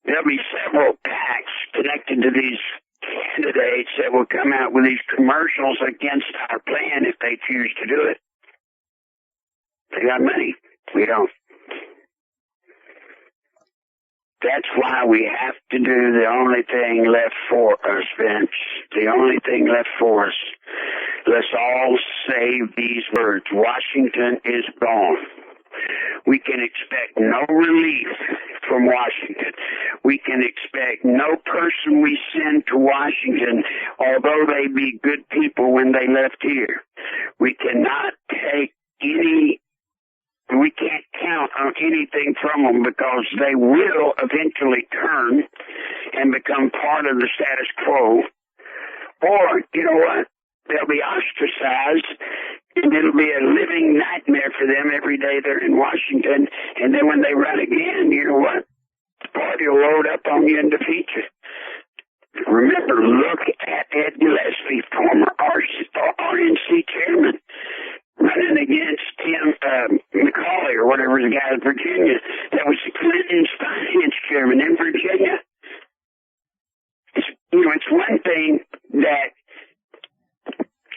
There'll be several packs connected to these candidates that will come out with these commercials against our plan if they choose to do it. They got money. We don't. That's why we have to do the only thing left for us, Vince. The only thing left for us. Let's all save these birds. Washington is gone. We can expect no relief from Washington. We can expect no person we send to Washington, although they be good people when they left here. We cannot take we can't count on anything from them because they will eventually turn and become part of the status quo. Or, you know what? They'll be ostracized, and it'll be a living nightmare for them every day they're in Washington. And then when they run again, you know what? The party will load up on you and defeat you. Remember, look at Ed Gillespie, former RNC chairman, running against Tim McCauley or whatever the guy in Virginia. That was Clinton's finance chairman in Virginia. It's one thing that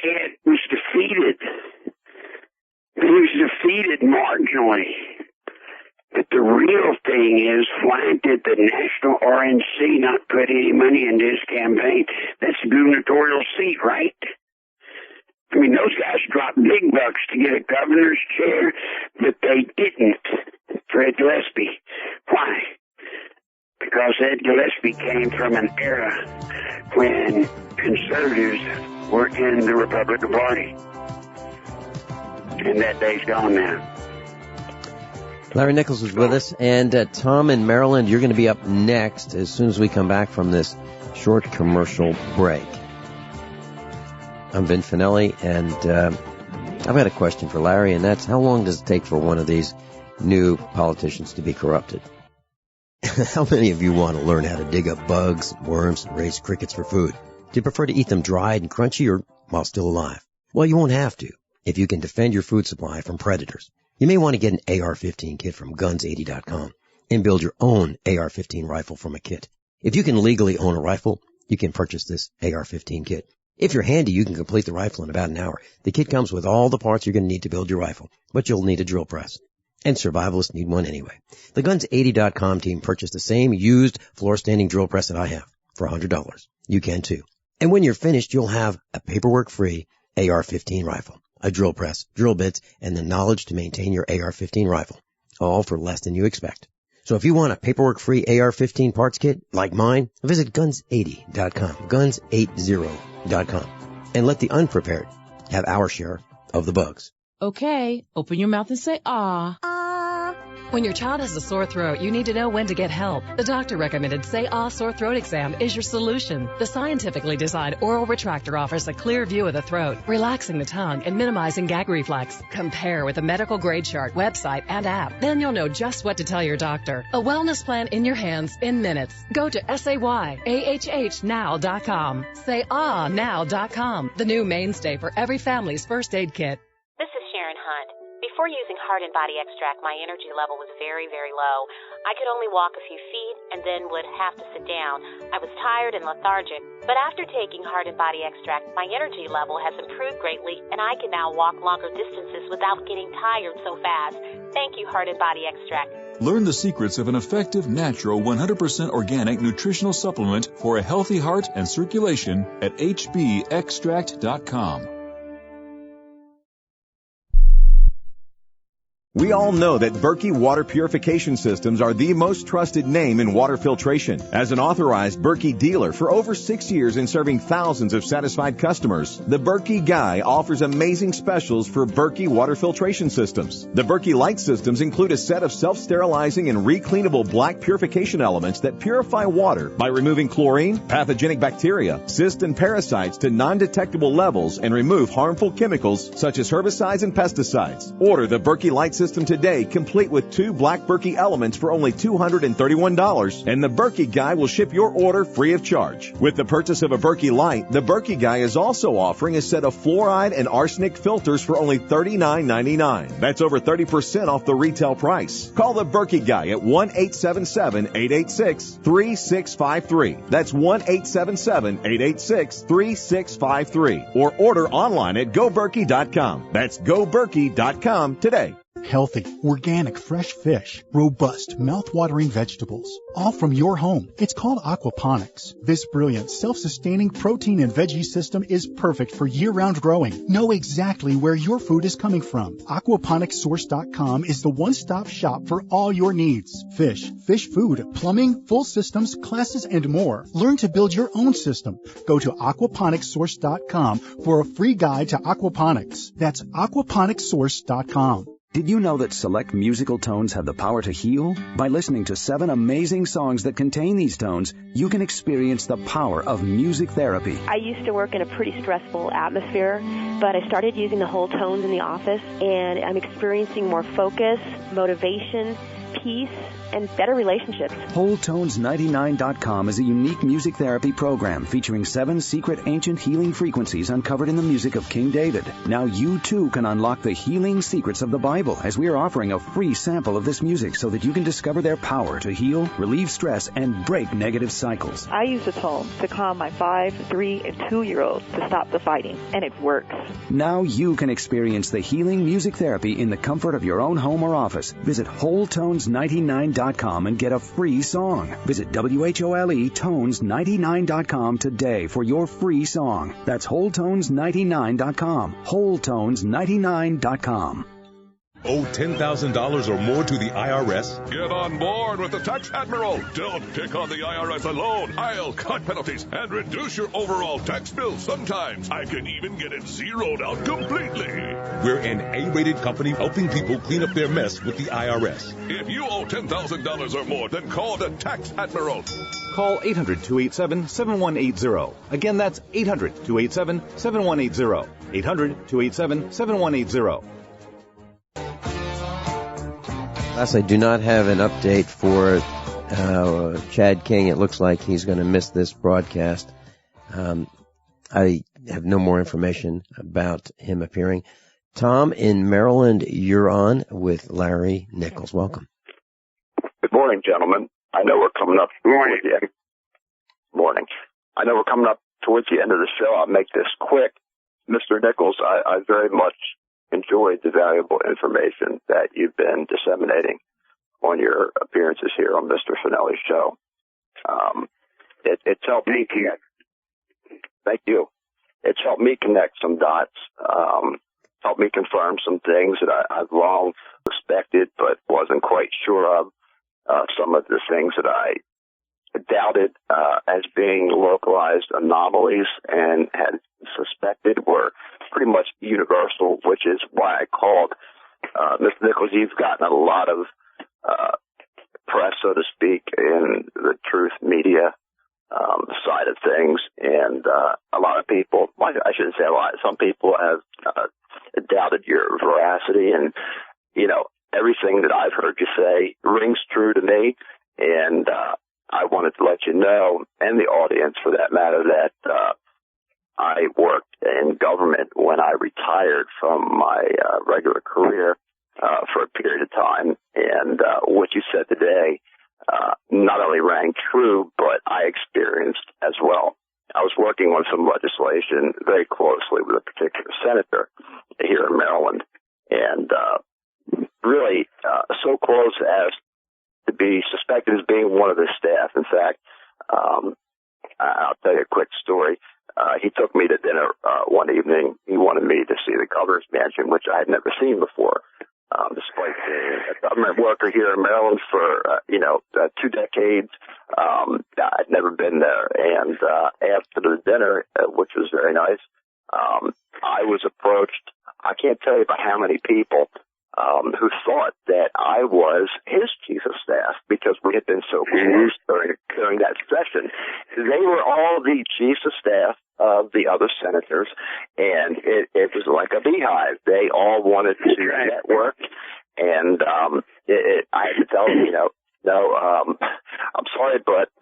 Ed was defeated. He was defeated marginally. But the real thing is, why did the national RNC not put any money into his campaign? That's a gubernatorial seat, right? I mean, those guys dropped big bucks to get a governor's chair, but they didn't for Ed Gillespie. Why? Because Ed Gillespie came from an era when conservatives were in the Republican Party. And that day's gone now. Larry Nichols is with us, and Tom in Maryland, you're going to be up next as soon as we come back from this short commercial break. I'm Vin Finelli, and I've got a question for Larry, and that's how long does it take for one of these new politicians to be corrupted? How many of you want to learn how to dig up bugs, worms, and raise crickets for food? Do you prefer to eat them dried and crunchy or while still alive? Well, you won't have to if you can defend your food supply from predators. You may want to get an AR-15 kit from guns80.com and build your own AR-15 rifle from a kit. If you can legally own a rifle, you can purchase this AR-15 kit. If you're handy, you can complete the rifle in about an hour. The kit comes with all the parts you're going to need to build your rifle, but you'll need a drill press. And survivalists need one anyway. The Guns80.com team purchased the same used floor-standing drill press that I have for $100. You can too. And when you're finished, you'll have a paperwork-free AR-15 rifle, a drill press, drill bits, and the knowledge to maintain your AR-15 rifle, all for less than you expect. So if you want a paperwork-free AR-15 parts kit like mine, visit Guns80.com, Guns80.com, and let the unprepared have our share of the bugs. Okay, open your mouth and say, ah. When your child has a sore throat, you need to know when to get help. The doctor recommended Say Ah Sore Throat Exam is your solution. The scientifically designed oral retractor offers a clear view of the throat, relaxing the tongue and minimizing gag reflex. Compare with a medical grade chart, website, and app. Then you'll know just what to tell your doctor. A wellness plan in your hands in minutes. Go to SayAHHnow.com. SayAhNow.com, the new mainstay for every family's first aid kit. This is Sharon Hunt. Before using Heart and Body Extract, my energy level was very, very low. I could only walk a few feet and then would have to sit down. I was tired and lethargic. But after taking Heart and Body Extract, my energy level has improved greatly, and I can now walk longer distances without getting tired so fast. Thank you, Heart and Body Extract. Learn the secrets of an effective, natural, 100% organic nutritional supplement for a healthy heart and circulation at hbextract.com. We all know that Berkey water purification systems are the most trusted name in water filtration. As an authorized Berkey dealer for over 6 years and serving thousands of satisfied customers, the Berkey Guy offers amazing specials for Berkey water filtration systems. The Berkey Light systems include a set of self-sterilizing and recleanable black purification elements that purify water by removing chlorine, pathogenic bacteria, cysts, and parasites to non-detectable levels and remove harmful chemicals such as herbicides and pesticides. Order the Berkey Light system today, complete with 2 black Berkey elements for only $231, and the Berkey Guy will ship your order free of charge. With the purchase of a Berkey Light, the Berkey Guy is also offering a set of fluoride and arsenic filters for only $39.99. That's over 30% off the retail price. Call the Berkey Guy at 1-877-886-3653. That's 1-877-886-3653. Or order online at goberkey.com. That's goberkey.com today. Healthy, organic, fresh fish, robust, mouth-watering vegetables, all from your home. It's called aquaponics. This brilliant, self-sustaining protein and veggie system is perfect for year-round growing. Know exactly where your food is coming from. Aquaponicssource.com is the one-stop shop for all your needs. Fish, fish food, plumbing, full systems, classes, and more. Learn to build your own system. Go to aquaponicssource.com for a free guide to aquaponics. That's aquaponicssource.com. Did you know that select musical tones have the power to heal? By listening to 7 amazing songs that contain these tones, you can experience the power of music therapy. I used to work in a pretty stressful atmosphere, but I started using the whole tones in the office, and I'm experiencing more focus, motivation, peace, and better relationships. WholeTones99.com is a unique music therapy program featuring 7 secret ancient healing frequencies uncovered in the music of King David. Now you too can unlock the healing secrets of the Bible, as we are offering a free sample of this music so that you can discover their power to heal, relieve stress, and break negative cycles. I use the tones to calm my 5, 3, and 2-year-olds to stop the fighting, and it works. Now you can experience the healing music therapy in the comfort of your own home or office. Visit WholeTones99.com and get a free song. Visit WHOLETones99.com today for your free song. That's WholeTones99.com. WholeTones99.com. Owe $10,000 or more to the IRS? Get on board with the Tax Admiral. Don't pick on the IRS alone. I'll cut penalties and reduce your overall tax bill. Sometimes I can even get it zeroed out completely. We're an A-rated company helping people clean up their mess with the IRS. If you owe $10,000 or more, then call the Tax Admiral. Call 800-287-7180. Again, that's 800-287-7180. 800-287-7180. Last, I do not have an update for Chad King. It looks like he's going to miss this broadcast. I have no more information about him appearing. Tom in Maryland, you're on with Larry Nichols. Welcome. Good morning, gentlemen. I know we're coming up towards the end. Morning. I know we're coming up towards the end of the show. I'll make this quick. Mr. Nichols, I very much enjoyed the valuable information that you've been disseminating on your appearances here on Mr. Finelli's show. It's helped me connect. Thank you. It's helped me connect some dots, helped me confirm some things that I've long suspected but wasn't quite sure of. Some of the things that I doubted as being localized anomalies and had suspected were pretty much universal, which is why I called. Mr. Nichols, you've gotten a lot of press, so to speak, in the truth media side of things, and a lot of people, I shouldn't say a lot, some people have doubted your veracity, and, you know, everything that I've heard you say rings true to me, and I wanted to let you know, and the audience for that matter, that I worked in government when I retired from my regular career for a period of time, and what you said today not only rang true, but I experienced as well. I was working on some legislation very closely with a particular senator here in Maryland, and really so close as to be suspected as being one of his staff. In fact, I'll tell you a quick story. He took me to dinner one evening. He wanted me to see the governor's mansion, which I had never seen before. Despite being a government worker here in Maryland for 2 decades, I'd never been there. And after the dinner, which was very nice, I was approached. I can't tell you by how many people who thought that I was his chief of staff because we had been so close during that session. They were all the chiefs of staff of the other senators, and it was like a beehive. They all wanted to network, and I had to tell them, no, I'm sorry, but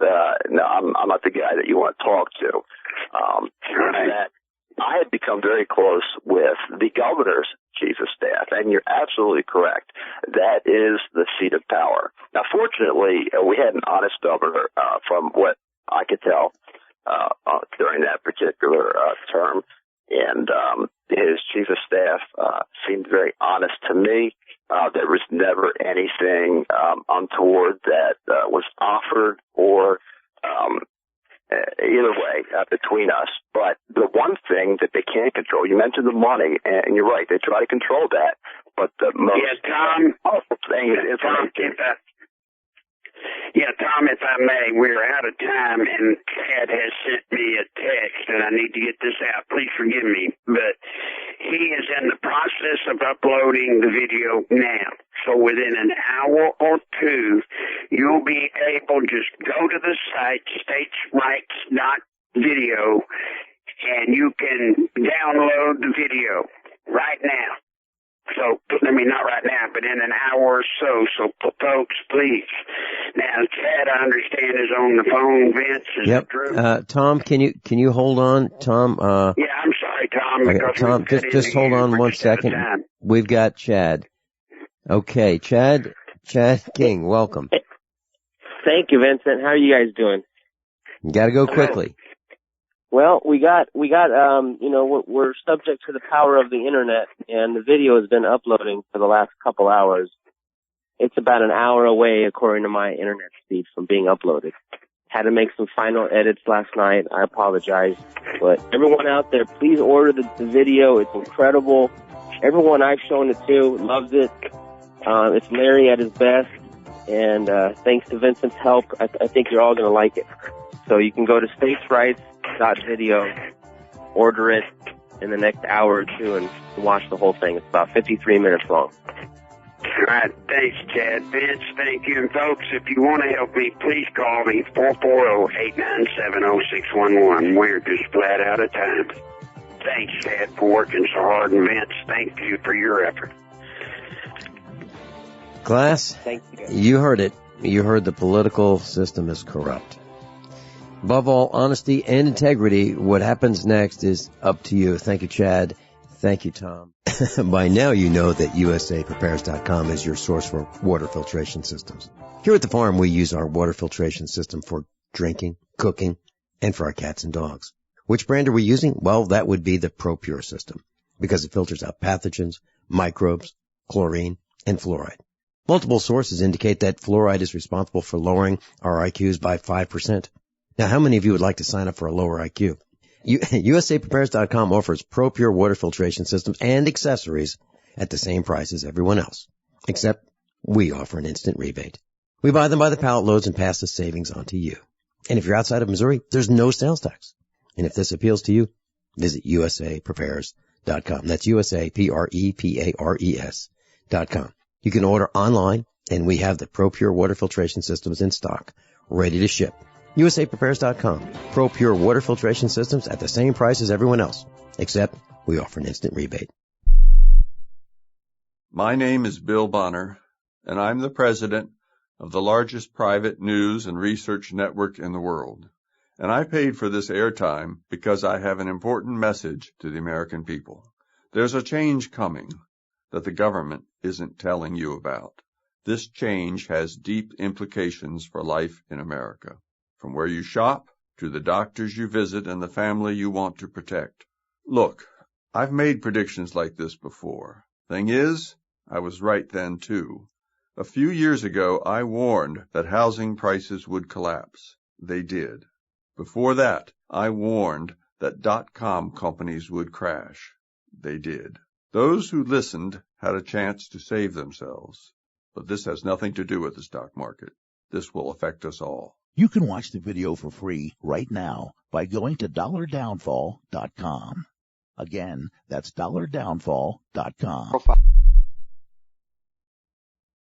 no, I'm not the guy that you want to talk to. That I had become very close with the governor's chief of staff, and you're absolutely correct. That is the seat of power. Now, fortunately, we had an honest governor from what I could tell during that particular term, and his chief of staff seemed very honest to me. There was never anything untoward that was offered or either way between us. But the one thing that they can't control, you mentioned the money, and you're right, they try to control that. But the most powerful thing is Tom, if I may, we're out of time, and Chad has sent me a text, and I need to get this out. Please forgive me, but he is in the process of uploading the video now. So within an hour or two, you'll be able to just go to the site, statesrights.video, and you can download the video right now. So, not right now, but in an hour or so. So, folks, please. Now, Chad, I understand, is on the phone. Vince, is that true? Tom, can you hold on? Tom, yeah, I'm sorry, Tom. Okay, Tom, just hold on 1 second. We've got Chad. Okay, Chad King, welcome. Thank you, Vincent. How are you guys doing? You gotta go quickly. Well, we're subject to the power of the internet, and the video has been uploading for the last couple hours. It's about an hour away, according to my internet speed, from being uploaded. Had to make some final edits last night. I apologize. But everyone out there, please order the video. It's incredible. Everyone I've shown it to loves it. It's Larry at his best. And thanks to Vincent's help, I think you're all going to like it. So you can go to statesrights.video, order it in the next hour or two, and watch the whole thing. It's about 53 minutes long. All right, thanks, Chad. Vince, thank you. And folks, if you want to help me, please call me, 440-897-0611. We're just flat out of time. Thanks, Chad, for working so hard. And Vince, thank you for your effort. Class, you heard it. You heard the political system is corrupt. Above all, honesty and integrity, what happens next is up to you. Thank you, Chad. Thank you, Tom. By now you know that USAPrepares.com is your source for water filtration systems. Here at the farm, we use our water filtration system for drinking, cooking, and for our cats and dogs. Which brand are we using? Well, that would be the ProPure system, because it filters out pathogens, microbes, chlorine, and fluoride. Multiple sources indicate that fluoride is responsible for lowering our IQs by 5%. Now, how many of you would like to sign up for a lower IQ? USAPrepares.com offers ProPure water filtration systems and accessories at the same price as everyone else, except we offer an instant rebate. We buy them by the pallet loads and pass the savings on to you. And if you're outside of Missouri, there's no sales tax. And if this appeals to you, visit USAPrepares.com. That's USAPrepares.com. You can order online, and we have the ProPure water filtration systems in stock, ready to ship. USAPrepares.com. ProPure water filtration systems at the same price as everyone else, except we offer an instant rebate. My name is Bill Bonner, and I'm the president of the largest private news and research network in the world. And I paid for this airtime because I have an important message to the American people. There's a change coming that the government isn't telling you about. This change has deep implications for life in America. From where you shop, to the doctors you visit, and the family you want to protect. Look, I've made predictions like this before. Thing is, I was right then too. A few years ago, I warned that housing prices would collapse. They did. Before that, I warned that .com companies would crash. They did. Those who listened had a chance to save themselves. But this has nothing to do with the stock market. This will affect us all. You can watch the video for free right now by going to $downfall.com. Again, that's $downfall.com.